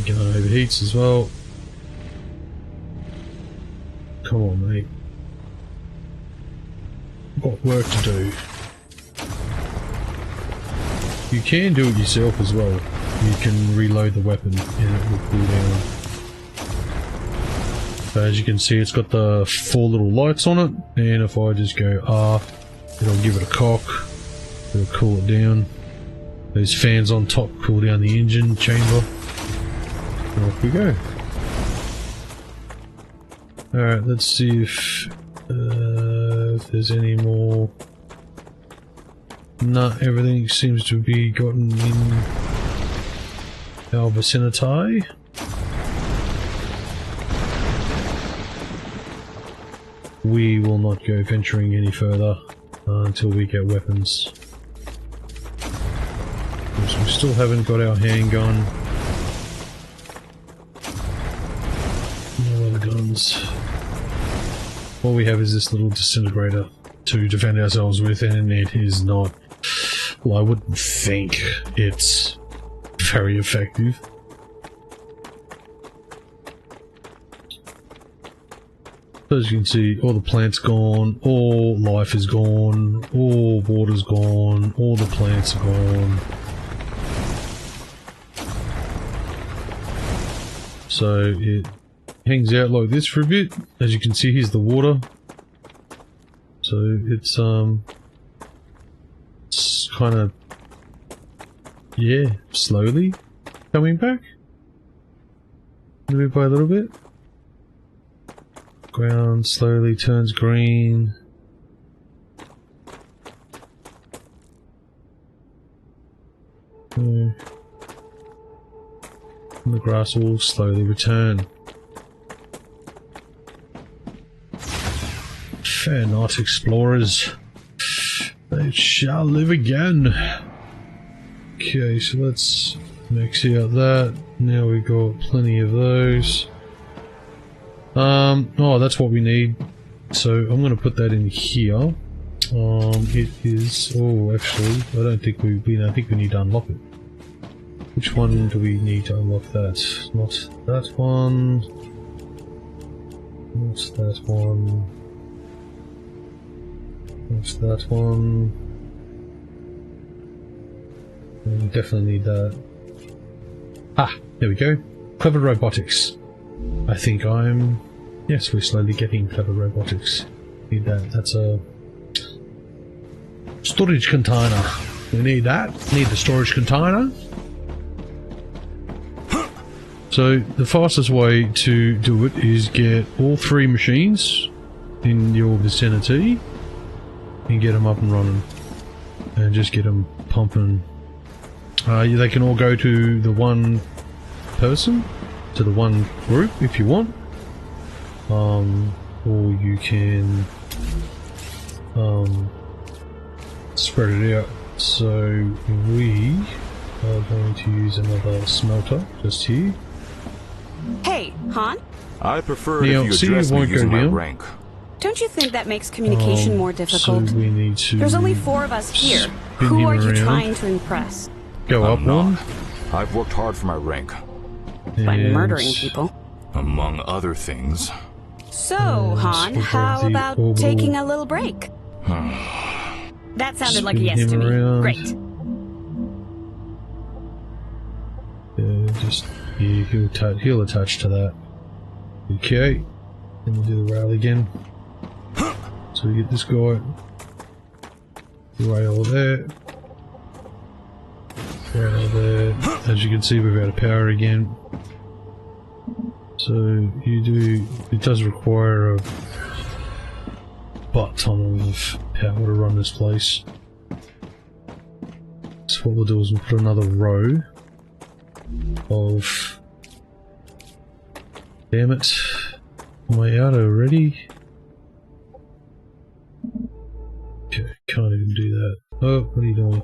Gun overheats as well. Come on, mate. Got work to do. You can do it yourself as well. You can reload the weapon and it will cool down. So as you can see, it's got the 4 little lights on it, and if I just go R, it'll give it a cock. It'll cool it down. Those fans on top cool down the engine chamber. And off we go. Alright, let's see if there's any more. No, everything seems to be gotten in our vicinity. We will not go venturing any further until we get weapons. Because we still haven't got our handgun. No other guns. All we have is this little disintegrator to defend ourselves with, and it is not... Well, I wouldn't think it's very effective. As you can see, all the plants gone, all life is gone, all water's gone, all the plants are gone. So it hangs out like this for a bit. As you can see, here's the water. So it's kind of, yeah, slowly coming back. Little bit by little bit. Ground slowly turns green. And the grass will slowly return. Fear not, explorers. They shall live again. Okay, so let's max out that. Now we got plenty of those. Oh, that's what we need. So I'm going to put that in here. It is. Oh, actually, I don't think we need to unlock it. Which one do we need to unlock that? Not that one. Not that one. Not that one. We definitely need that. Ah, there we go. Clever robotics. I think I'm... Yes, we're slowly getting clever robotics. Need that. That's a... storage container. We need that. Need the storage container. So, the fastest way to do it is get all 3 machines in your vicinity and get them up and running. And just get them pumping. They can all go to the one person, to the one group if you want, or you can spread it out. So we are going to use another smelter just here. Hey, Han? I prefer Now, if you see, address you me won't go using my down. rank. Don't you think that makes communication more difficult? So we need to. There's only 4 of us here. spin Who him are you around. trying to impress? Go up I'm one. not. I've worked hard for my rank, By and murdering people. among other things. So, Yes, Han, we'll have how the about orbital- taking a little break? That sounded like a Spin yes him to me. around. Great. Just yeah, he'll attach to that. Okay, then we'll do the rail again. So we get this guy. The rail there. Rail there. As you can see, we've out of power again. So it does require a butt ton of power to run this place. So what we'll do is we'll put another row of... Damn it. Am I out already? Okay, can't even do that. Oh, what are you doing?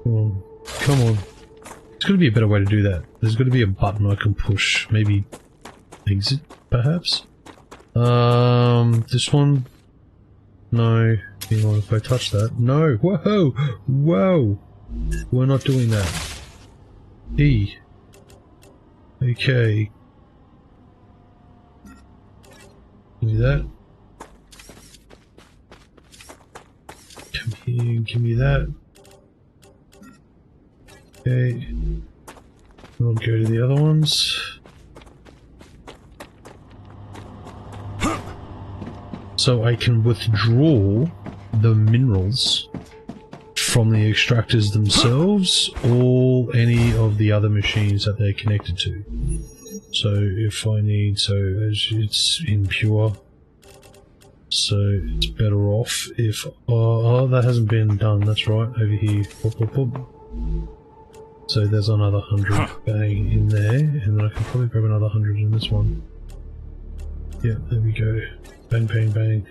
Come on. Come on. There's got to be a better way to do that. There's got to be a button I can push. Maybe exit, perhaps? This one? No. Hang on, if I touch that. No! Whoa! Whoa! We're not doing that. E. Okay. Give me that. Come here, give me that. Okay. We'll go to the other ones. So I can withdraw the minerals from the extractors themselves or any of the other machines that they're connected to. So if I need, so as it's impure, so it's better off if, oh that hasn't been done, that's right, over here. Boop, boop, boop. So there's another 100 bang in there, and then I can probably grab another 100 in this one. Yeah, there we go. Bang, bang, bang.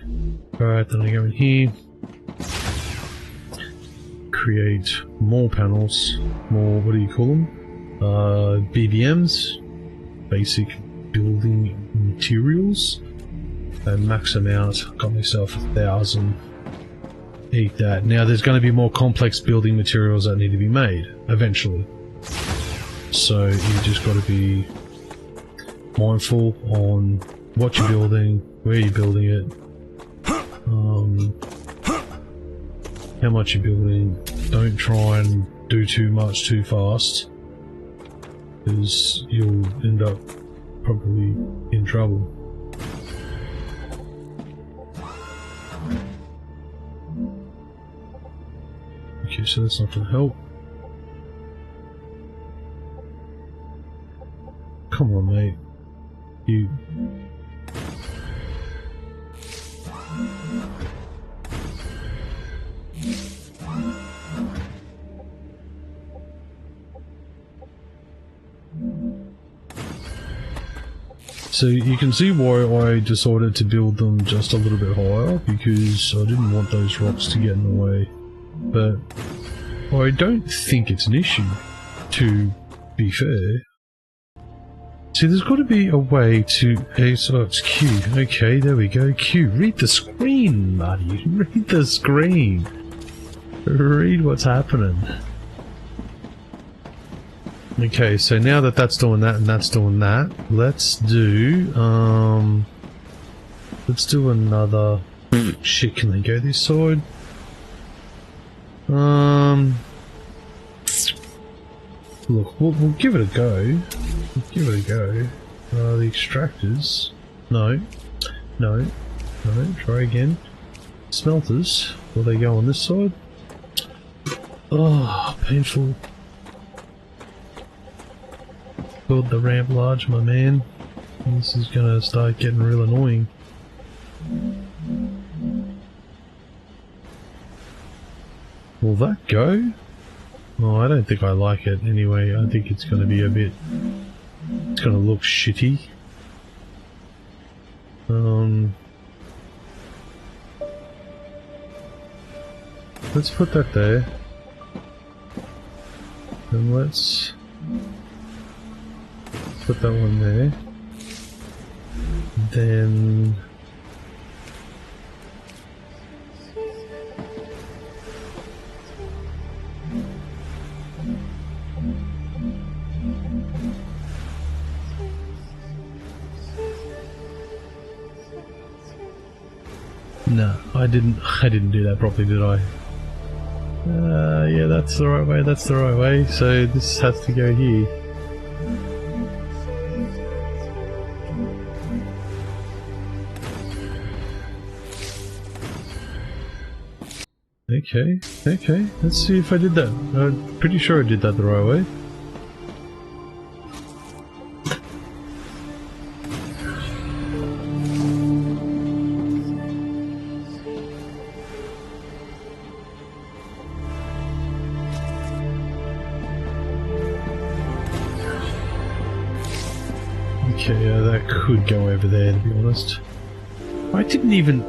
Alright, then I go in here. Create more panels, more, what do you call them? BBMs, basic building materials, and max them out. Got myself 1,000. Eat that. Now there's going to be more complex building materials that need to be made eventually, so you just got to be mindful on what you're building, where you're building it, how much you're building. Don't try and do too much too fast, because you'll end up probably in trouble. Okay, so that's not going to help. Come on, mate. You... So you can see why I decided to build them just a little bit higher, because I didn't want those rocks to get in the way. But I don't think it's an issue, to be fair. See, there's got to be a way to... So it's Q. Okay, there we go. Q. Read the screen, buddy. Read the screen. Read what's happening. Okay, so now that that's doing that and that's doing that, let's do another... Shit, can they go this side? Look, we'll give it a go. We'll give it a go. The extractors. No. No. No. Try again. Smelters. Will they go on this side? Oh, painful. Build the ramp large, my man. This is gonna start getting real annoying. Will that go? Oh, I don't think I like it anyway. I think it's gonna be a bit... It's gonna look shitty. let's put that there. And let's put that one there. Then no, I didn't do that properly, did I? Yeah, that's the right way, that's the right way. So this has to go here. Okay, okay, let's see if I did that. I'm pretty sure I did that the right way. Okay, yeah, that could go over there, to be honest. I didn't even...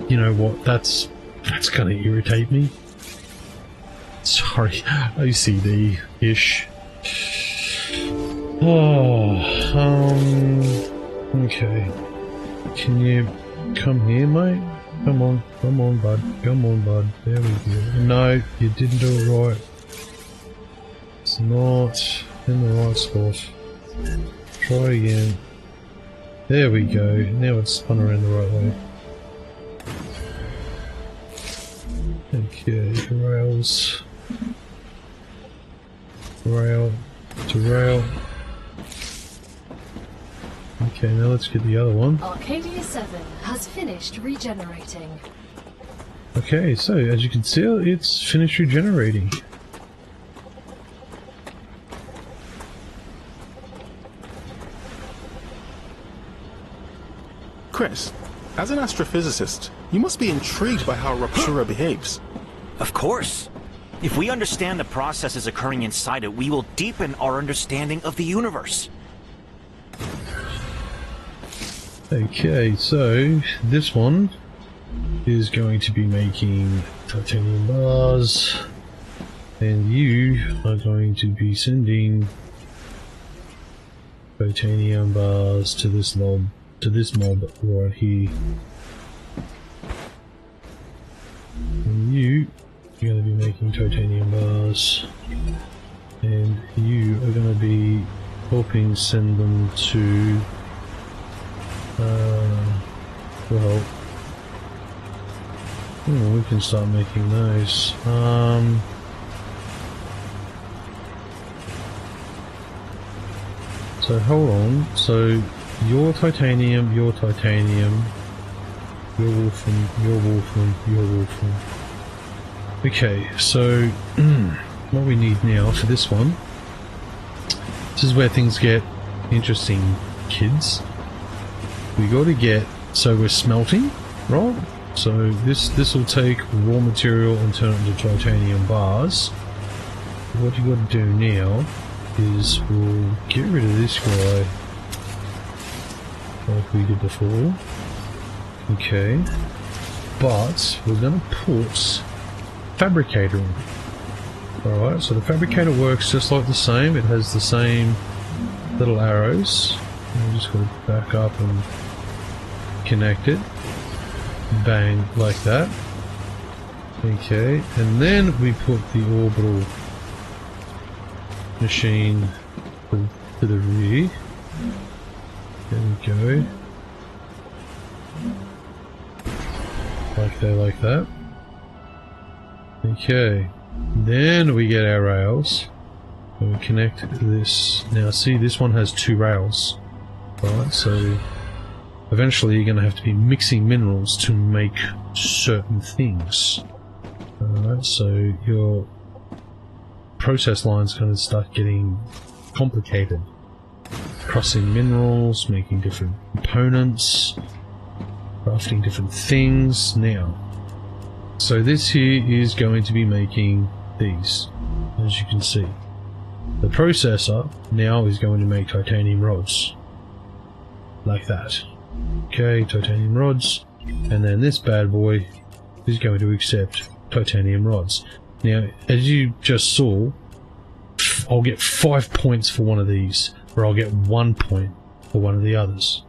You know what, that's gonna irritate me. Sorry, OCD-ish. Oh, okay. Can you come here, mate? Come on, bud. Come on, bud. There we go. No, you didn't do it right. It's not in the right spot. Try again. There we go. Now it's spun around the right way. Okay, rails. Rail to rail. Okay, now let's get the other one. Arcadia 7 has finished regenerating. Okay, so as you can see, it's finished regenerating. Chris, as an astrophysicist, you must be intrigued by how Rupture behaves. Of course. If we understand the processes occurring inside it, we will deepen our understanding of the universe. Okay, so this one is going to be making titanium bars, and you are going to be sending titanium bars to this mob right here. And you're going to be making titanium bars, and you are going to be helping send them to well, we can start making those. So hold on, so your titanium, your wolfram, your wolfram. Okay, so what we need now for this one, this is where things get interesting, kids. We got to get, so we're smelting, right? So this will take raw material and turn it into titanium bars. What you got to do now is we'll get rid of this guy like we did before. Okay, but we're going to put fabricator in. Alright, so the fabricator works just like the same. It has the same little arrows. I'm just going to back up and connect it. Bang, like that. Okay, and then we put the orbital machine to the rear. There we go. Like that. Okay, then we get our rails. And we connect this. Now see, this one has two rails. Right, so eventually you're going to have to be mixing minerals to make certain things. Alright, so your process line's going to start getting complicated. Crossing minerals, making different components, crafting different things. Now, so this here is going to be making these, as you can see. The processor now is going to make titanium rods. Like that. Okay, titanium rods, and then this bad boy is going to accept titanium rods. Now, as you just saw, I'll get 5 points for one of these, or I'll get 1 point for one of the others.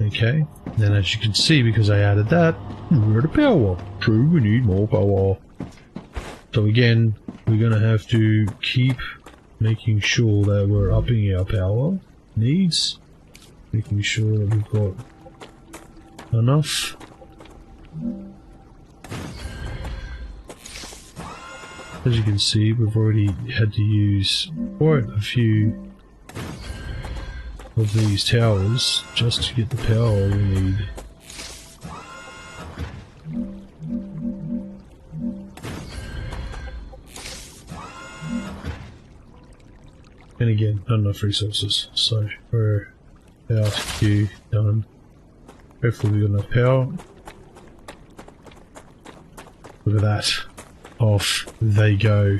Okay, then as you can see, because I added that, we're at a power. True, we need more power. So again, we're gonna have to keep making sure that we're upping our power needs, making sure that we've got enough. As you can see, we've already had to use quite a few of these towers just to get the power we need. And again, not enough resources, so we're out Q done. Hopefully we've got enough power. Look at that. Off they go.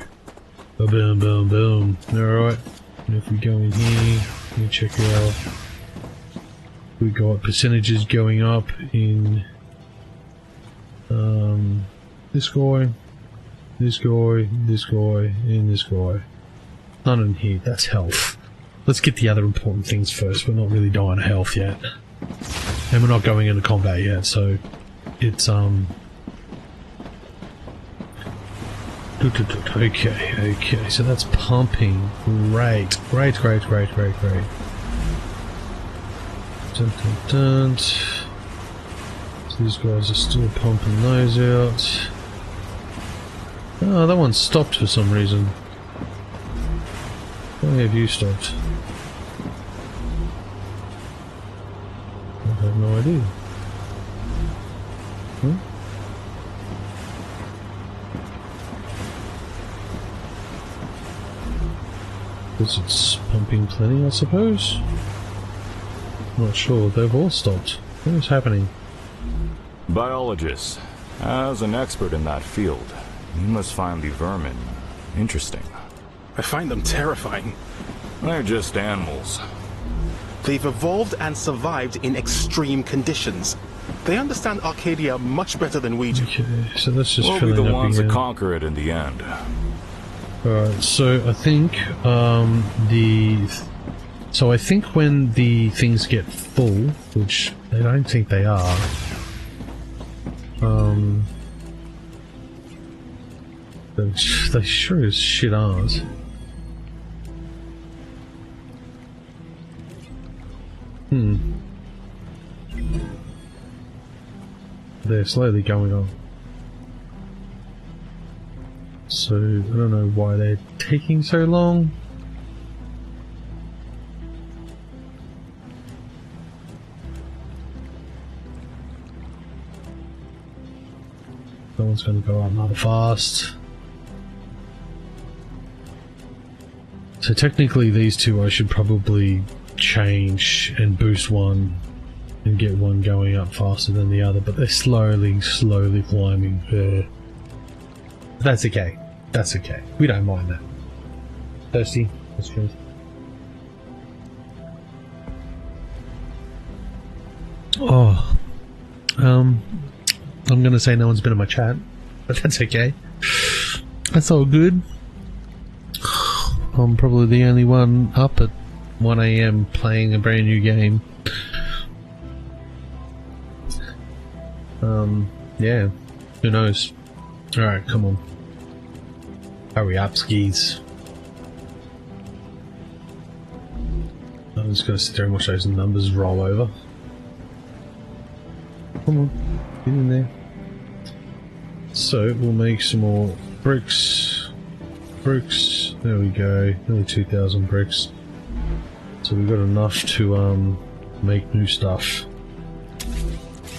Boom, boom, boom. Alright. And if we go in here, let me check out. We got percentages going up in this guy, this guy, this guy, and this guy. None in here, that's health. Let's get the other important things first. We're not really dying of health yet. And we're not going into combat yet, so it's okay, so that's pumping. Great. Dun, dun, dun. So these guys are still pumping those out. Oh, that one stopped for some reason. Why have you stopped? I have no idea. Hmm? Because it's pumping plenty, I suppose? Not sure, they've all stopped. What is happening? Biologist, as an expert in that field, you must find the vermin interesting. I find them terrifying. They're just animals. They've evolved and survived in extreme conditions. They understand Arcadia much better than we do. Okay, so that's just We'll be filling the up ones again. that conquer it in the end. Alright, so I think I think when the things get full, which I don't think they are, they sure as shit aren't. They're slowly going on. So, I don't know why they're taking so long. That one's going to go up rather fast. So technically these two I should probably change and boost one and get one going up faster than the other, but they're slowly climbing. That's okay. That's okay. We don't mind that. Thirsty? Let's drink. Oh. I'm gonna say no one's been in my chat, but that's okay. That's all good. I'm probably the only one up at 1 AM playing a brand new game. Yeah. Who knows? Alright, come on. Hurry up, skis. I'm just gonna sit there and watch those numbers roll over. Come on, get in there. So, we'll make some more bricks. Bricks, there we go. Nearly 2,000 bricks. So we've got enough to make new stuff.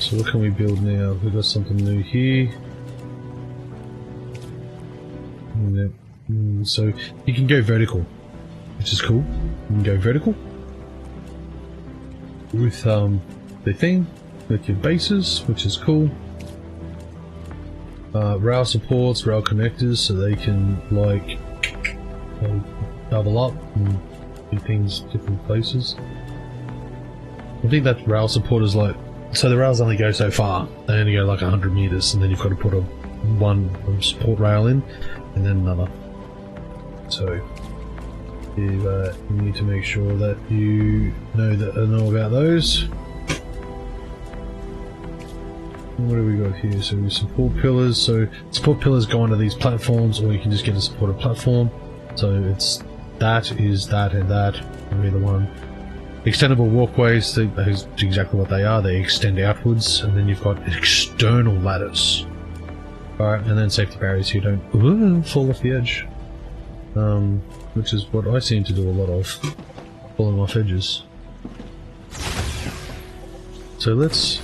So what can we build now? We've got something new here. So you can go vertical, which is cool. You can go vertical with the thing, with your bases, which is cool. Rail supports, rail connectors, so they can like double up and do things different places. I think that rail support is like, so the rails only go so far. They only go like 100 meters, and then you've got to put a one support rail in, and then another. So you need to make sure that you know about those. What do we got here? So support pillars. So support pillars go onto these platforms, or you can just get a supported platform. So it's that, and that. Either one. Extendable walkways. That's exactly what they are. They extend outwards, and then you've got external ladders. All right, and then safety barriers so you don't fall off the edge. Which is what I seem to do a lot of, falling off edges. So let's.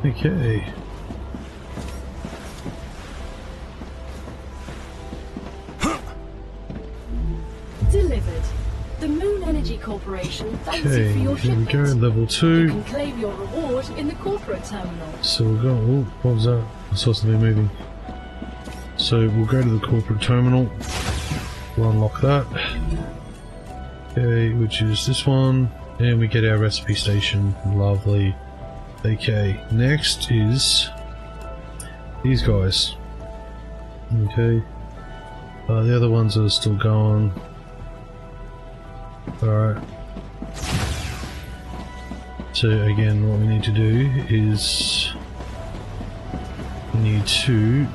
Okay. Delivered. The Moon Energy Corporation thanks you Okay, for your here we shipment. go, level 2. You can claim your reward in the corporate terminal. So we'll go. Oh, what was that? I saw something moving. So we'll go to the corporate terminal. We'll unlock that. Okay, which is this one. And we get our recipe station. Lovely. Okay, next is these guys. Okay. The other ones are still going. Alright. So again, what we need to do is we need to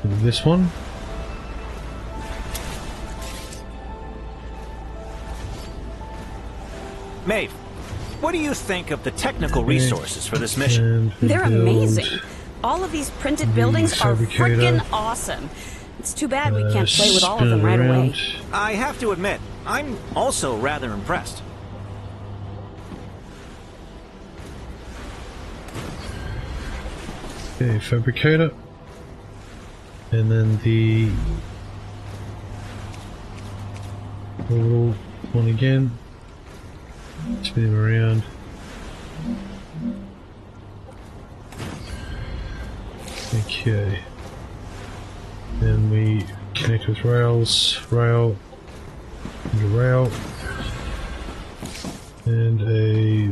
this one. Maeve, what do you think of the technical resources for this mission? They're amazing. All of these printed buildings are fabricator. freaking awesome. It's too bad we can't play with all of them right away. I have to admit, I'm also rather impressed. Okay, fabricator. And then the little one again. Spin him around. Okay. Then we connect with rails, rail, and a rail, and a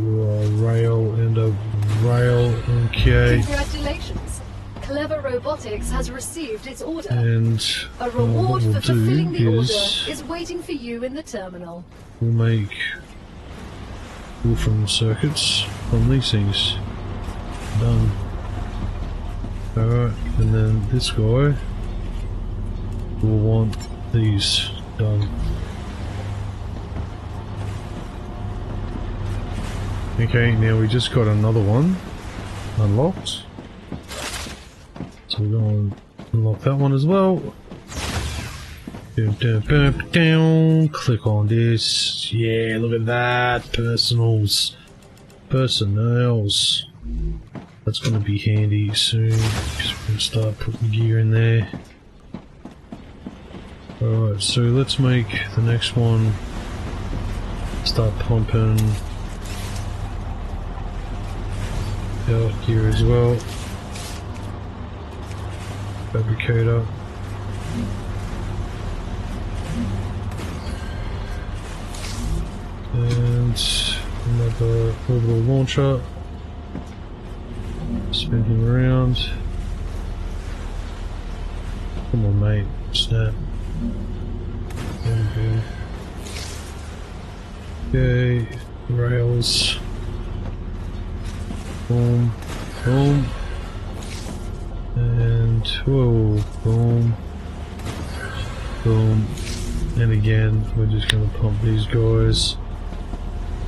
rail, and a rail. Okay. Congratulations. Clever Robotics has received its order. And A what reward we'll for fulfilling the order is is waiting for you in the terminal. we'll make Wolfram circuits on these things. Done. Alright, and then this guy will want these done. Okay, now we just got another one unlocked. So we're going to unlock that one as well. Click on this. Yeah, look at that. Personals. That's going to be handy soon. Because we're going to start putting gear in there. Alright, so let's make the next one. Start pumping out gear as well. Fabricator. And another orbital launcher. Spin him around. Come on, mate. Snap. There we go. Okay. Rails. Boom. Boom. And whoa. Boom. Boom. And again, we're just going to pump these guys.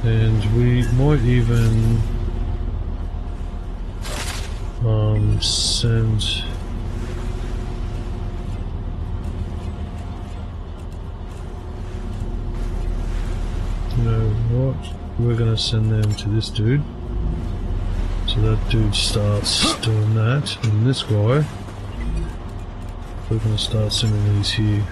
And we might even send you know what? we're gonna send them to this dude. So that dude starts doing that, and this guy, we're gonna start sending these here.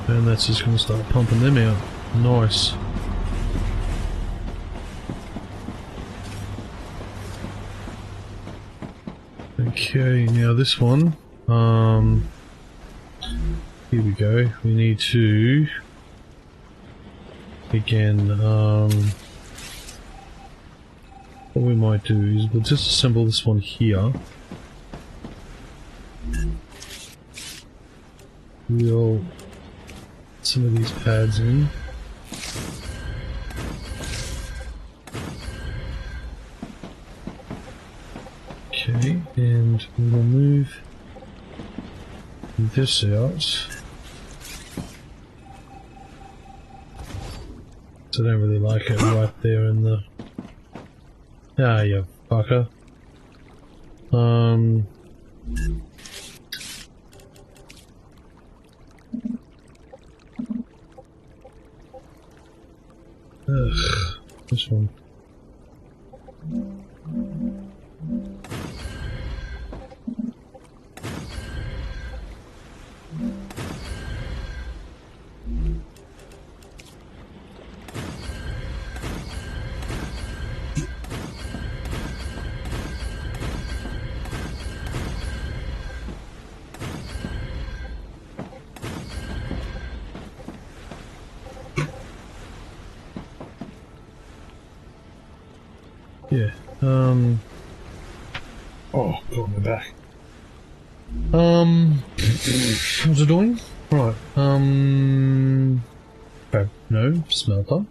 And that's just gonna start pumping them out. Nice. Okay, now this one, here we go. We need to, again, what we might do is we'll just assemble this one here. We'll put some of these pads in. Okay, and we'll move this out. So I don't really like it right there in the... Ah, you fucker. Ugh, this one. Yeah, oh, got my back. What's it doing? Right, no, smelter.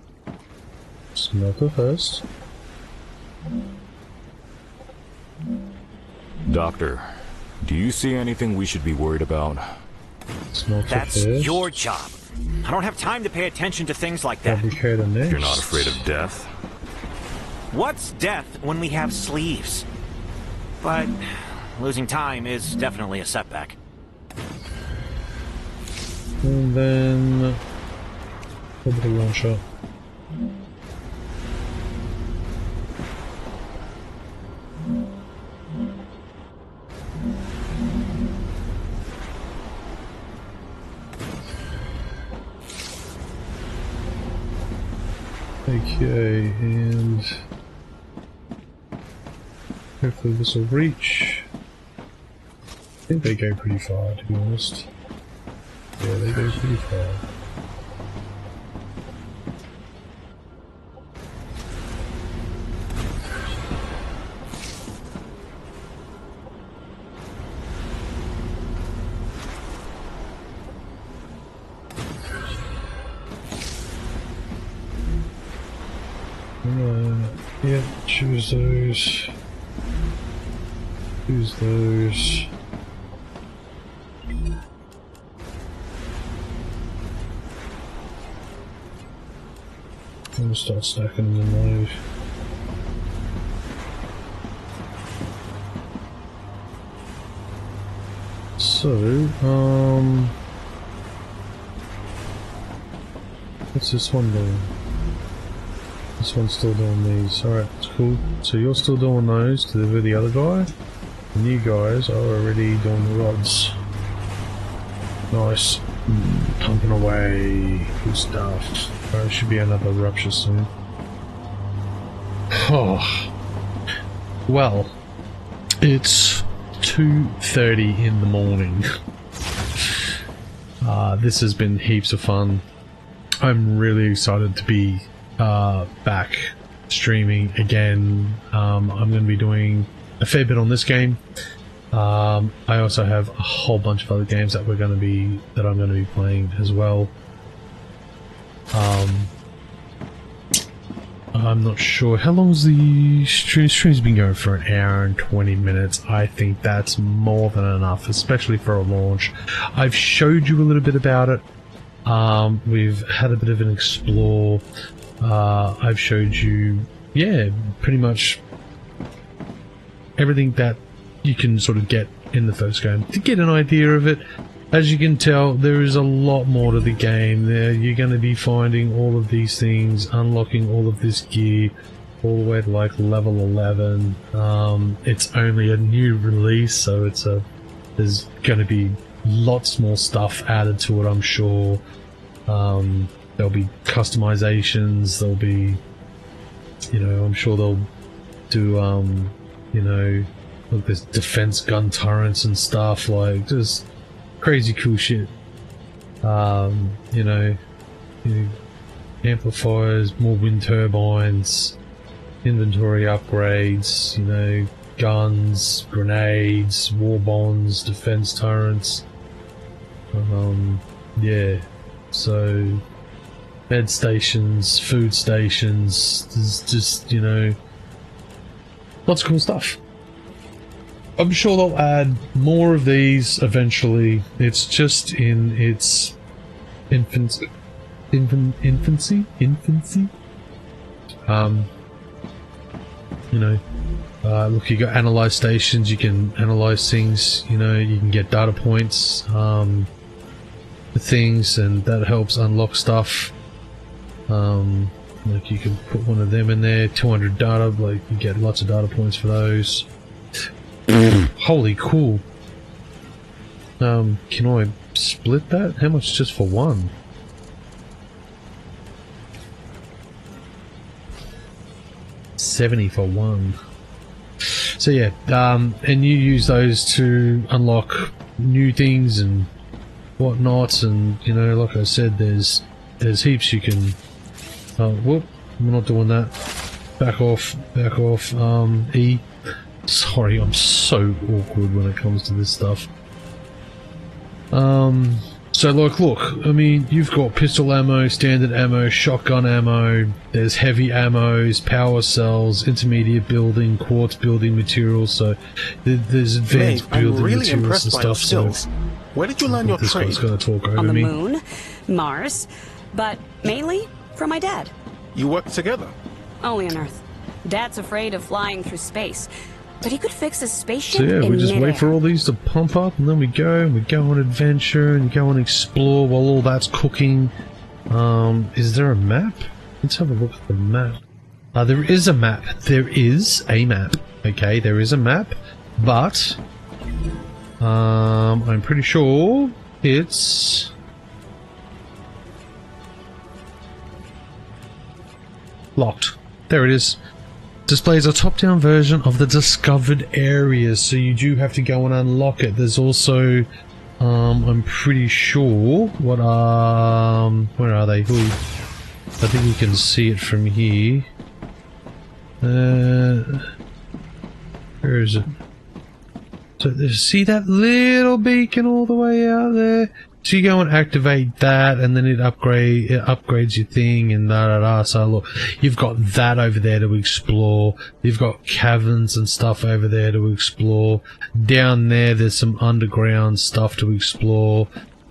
Smelter first. Doctor, do you see anything we should be worried about? Smelter That's first. your job. I don't have time to pay attention to things like that. Fabricator next. You're not afraid of death? What's death when we have sleeves? But losing time is definitely a setback. And then orbital launcher. Okay, and hopefully this will reach. I think they go pretty far, to be honest. Yeah, they go pretty far. Yeah, choose those. Choose those. I'm gonna start stacking them in those. So, what's this one doing? This one's still doing these. Alright, that's cool. So you're still doing those to the other guy, and you guys are already doing the rods. Nice. Pumping away. Good stuff. Alright, should be another rupture soon. Oh. Well, it's 2:30 in the morning. This has been heaps of fun. I'm really excited to be back streaming again. I'm going to be doing a fair bit on this game. I also have a whole bunch of other games that I'm going to be playing as well. I'm not sure how long is the stream. Stream's been going for an hour and 20 minutes. I think that's more than enough, especially for a launch. I've showed you a little bit about it. We've had a bit of an explore. I've showed you, yeah, pretty much everything that you can sort of get in the first game to get an idea of it. As you can tell, there is a lot more to the game. You're going to be finding all of these things, unlocking all of this gear, all the way to like level 11. It's only a new release, so there's going to be lots more stuff added to it, I'm sure. There'll be customizations, there'll be, I'm sure they'll do, look, there's defense gun turrets and stuff, like, just crazy cool shit. Amplifiers, more wind turbines, inventory upgrades, guns, grenades, war bonds, defense turrets. Yeah, so bed stations, food stations, there's just, lots of cool stuff. I'm sure they'll add more of these eventually. It's just in its infancy. Look, you got analyze stations, you can analyze things, you can get data points for things, and that helps unlock stuff. Like, you can put one of them in there, 200 data, like, you get lots of data points for those. Holy cool. Can I split that? How much just for one? $70 for one. So yeah, and you use those to unlock new things and whatnot, and like I said, there's heaps you can. Whoop! I'm not doing that. Back off. E. Sorry, I'm so awkward when it comes to this stuff. So like, look, I mean, you've got pistol ammo, standard ammo, shotgun ammo, there's heavy ammos, power cells, intermediate building, quartz building materials, so there's advanced building I'm really materials impressed and by your stuff, so skills. Where did you learn your this trade? guy's gonna talk over On the me. moon, Mars, but mainly from my dad. You work together? Only on Earth. Dad's afraid of flying through space, but he could fix a spaceship So yeah, in we just midair. wait for all these to pump up, and then we go on adventure, and go and explore while all that's cooking. Is there a map? Let's have a look at the map. There is a map. There is a map. Okay, there is a map, but I'm pretty sure it's locked. There it is. Displays a top-down version of the discovered areas, so you do have to go and unlock it. There's also, I'm pretty sure, where are they? Ooh, I think you can see it from here. Where is it? So, see that little beacon all the way out there? So you go and activate that, and then it upgrades your thing, and da-da-da. So look, you've got that over there to explore. You've got caverns and stuff over there to explore. Down there's some underground stuff to explore.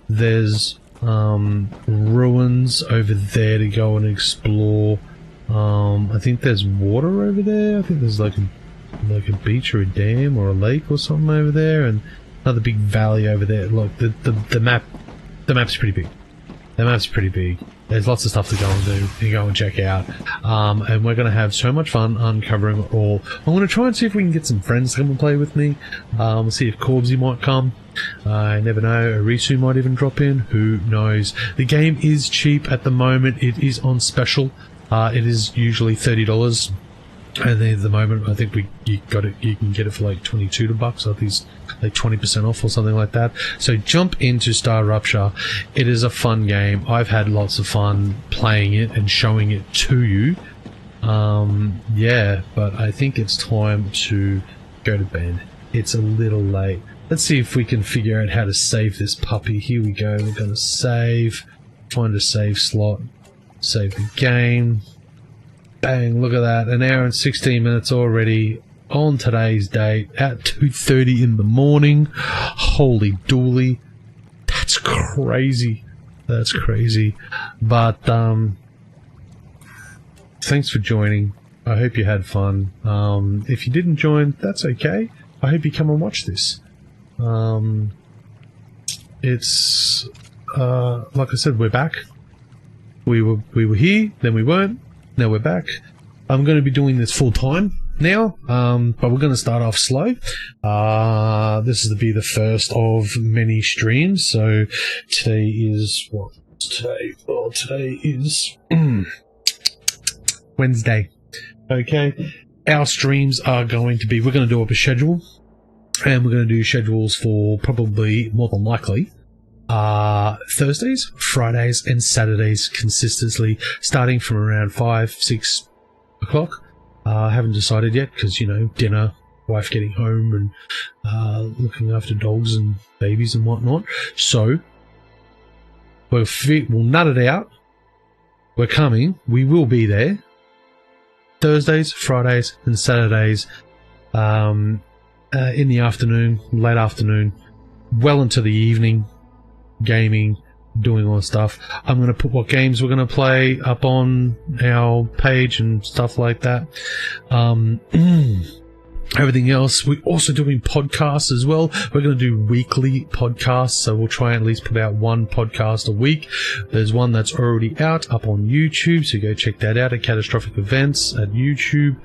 There's ruins over there to go and explore. I think there's water over there. I think there's like a beach or a dam or a lake or something over there, and another big valley over there. Look, the map's pretty big. The map's pretty big. There's lots of stuff to go and do, to go and check out. And we're going to have so much fun uncovering it all. I'm going to try and see if we can get some friends to come and play with me. See if Corbsy might come. I never know. Arisu might even drop in. Who knows? The game is cheap at the moment. It is on special. It is usually $30. And then at the moment, I think you can get it for like $22. I think it's like 20% off or something like that. So jump into Star Rupture. It is a fun game. I've had lots of fun playing it and showing it to you. Yeah, but I think it's time to go to bed. It's a little late. Let's see if we can figure out how to save this puppy. Here we go. We're going to save. Find a save slot. Save the game. Bang, look at that. An hour and 16 minutes already on today's date at 2:30 in the morning. Holy dooly. That's crazy. That's crazy. But, thanks for joining. I hope you had fun. If you didn't join, that's okay. I hope you come and watch this. It's like I said, we're back. We were here, then we weren't. Now we're back. I'm going to be doing this full time now, but we're going to start off slow. This is to be the first of many streams. So today is what? Today is Wednesday. Okay, our streams are going to be. We're going to do up a schedule, and we're going to do schedules for probably more than likely Thursdays, Fridays, and Saturdays consistently, starting from around 5-6 o'clock. I haven't decided yet because, you know, dinner, wife getting home, and looking after dogs and babies and whatnot. So we'll nut it out. We're coming. We will be there Thursdays, Fridays, and Saturdays in the afternoon, late afternoon, well into the evening, gaming, doing all the stuff. I'm going to put what games we're going to play up on our page and stuff like that. Everything else, we're also doing podcasts as well. We're going to do weekly podcasts, so we'll try and at least put out one podcast a week. There's one that's already out up on YouTube, so go check that out at Catastrophic Events at YouTube.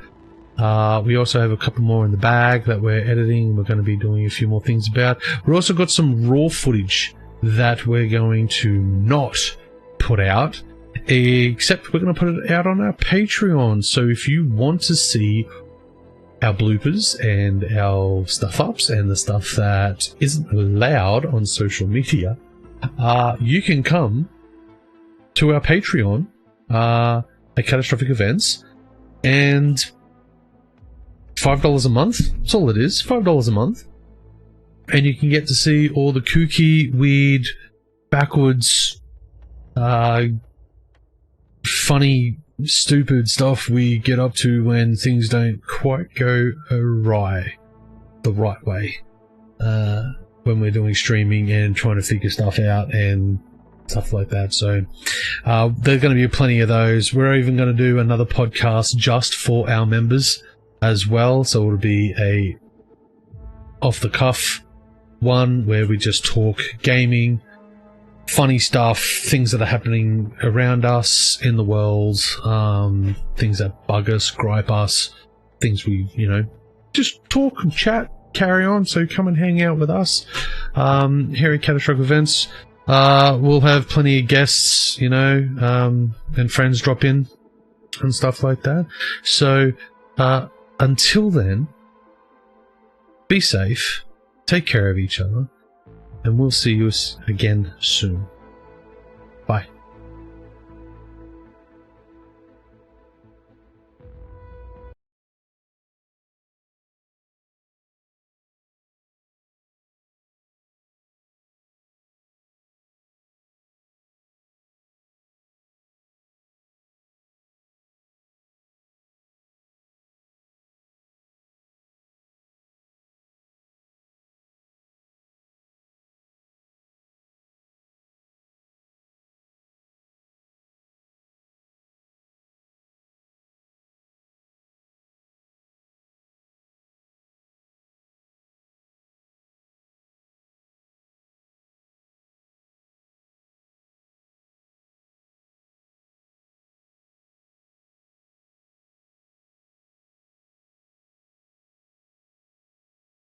We also have a couple more in the bag that we're editing. We're going to be doing a few more things about. We've also got some raw footage that we're going to not put out, except we're going to put it out on our Patreon. So if you want to see our bloopers and our stuff ups and the stuff that isn't allowed on social media, you can come to our Patreon at Catastrophic Events, and $5 a month, that's all it is, $5 a month. And you can get to see all the kooky, weird, backwards, funny, stupid stuff we get up to when things don't quite go awry the right way. When we're doing streaming and trying to figure stuff out and stuff like that. So there's going to be plenty of those. We're even going to do another podcast just for our members as well. So it'll be a off-the-cuff one where we just talk gaming, funny stuff, things that are happening around us in the world, things that bug us, gripe us, things we, you know, just talk and chat, carry on. So come and hang out with us here at Catastrophic Events. We'll have plenty of guests, you know, and friends drop in and stuff like that. So until then, be safe, take care of each other, and we'll see you again soon. Bye.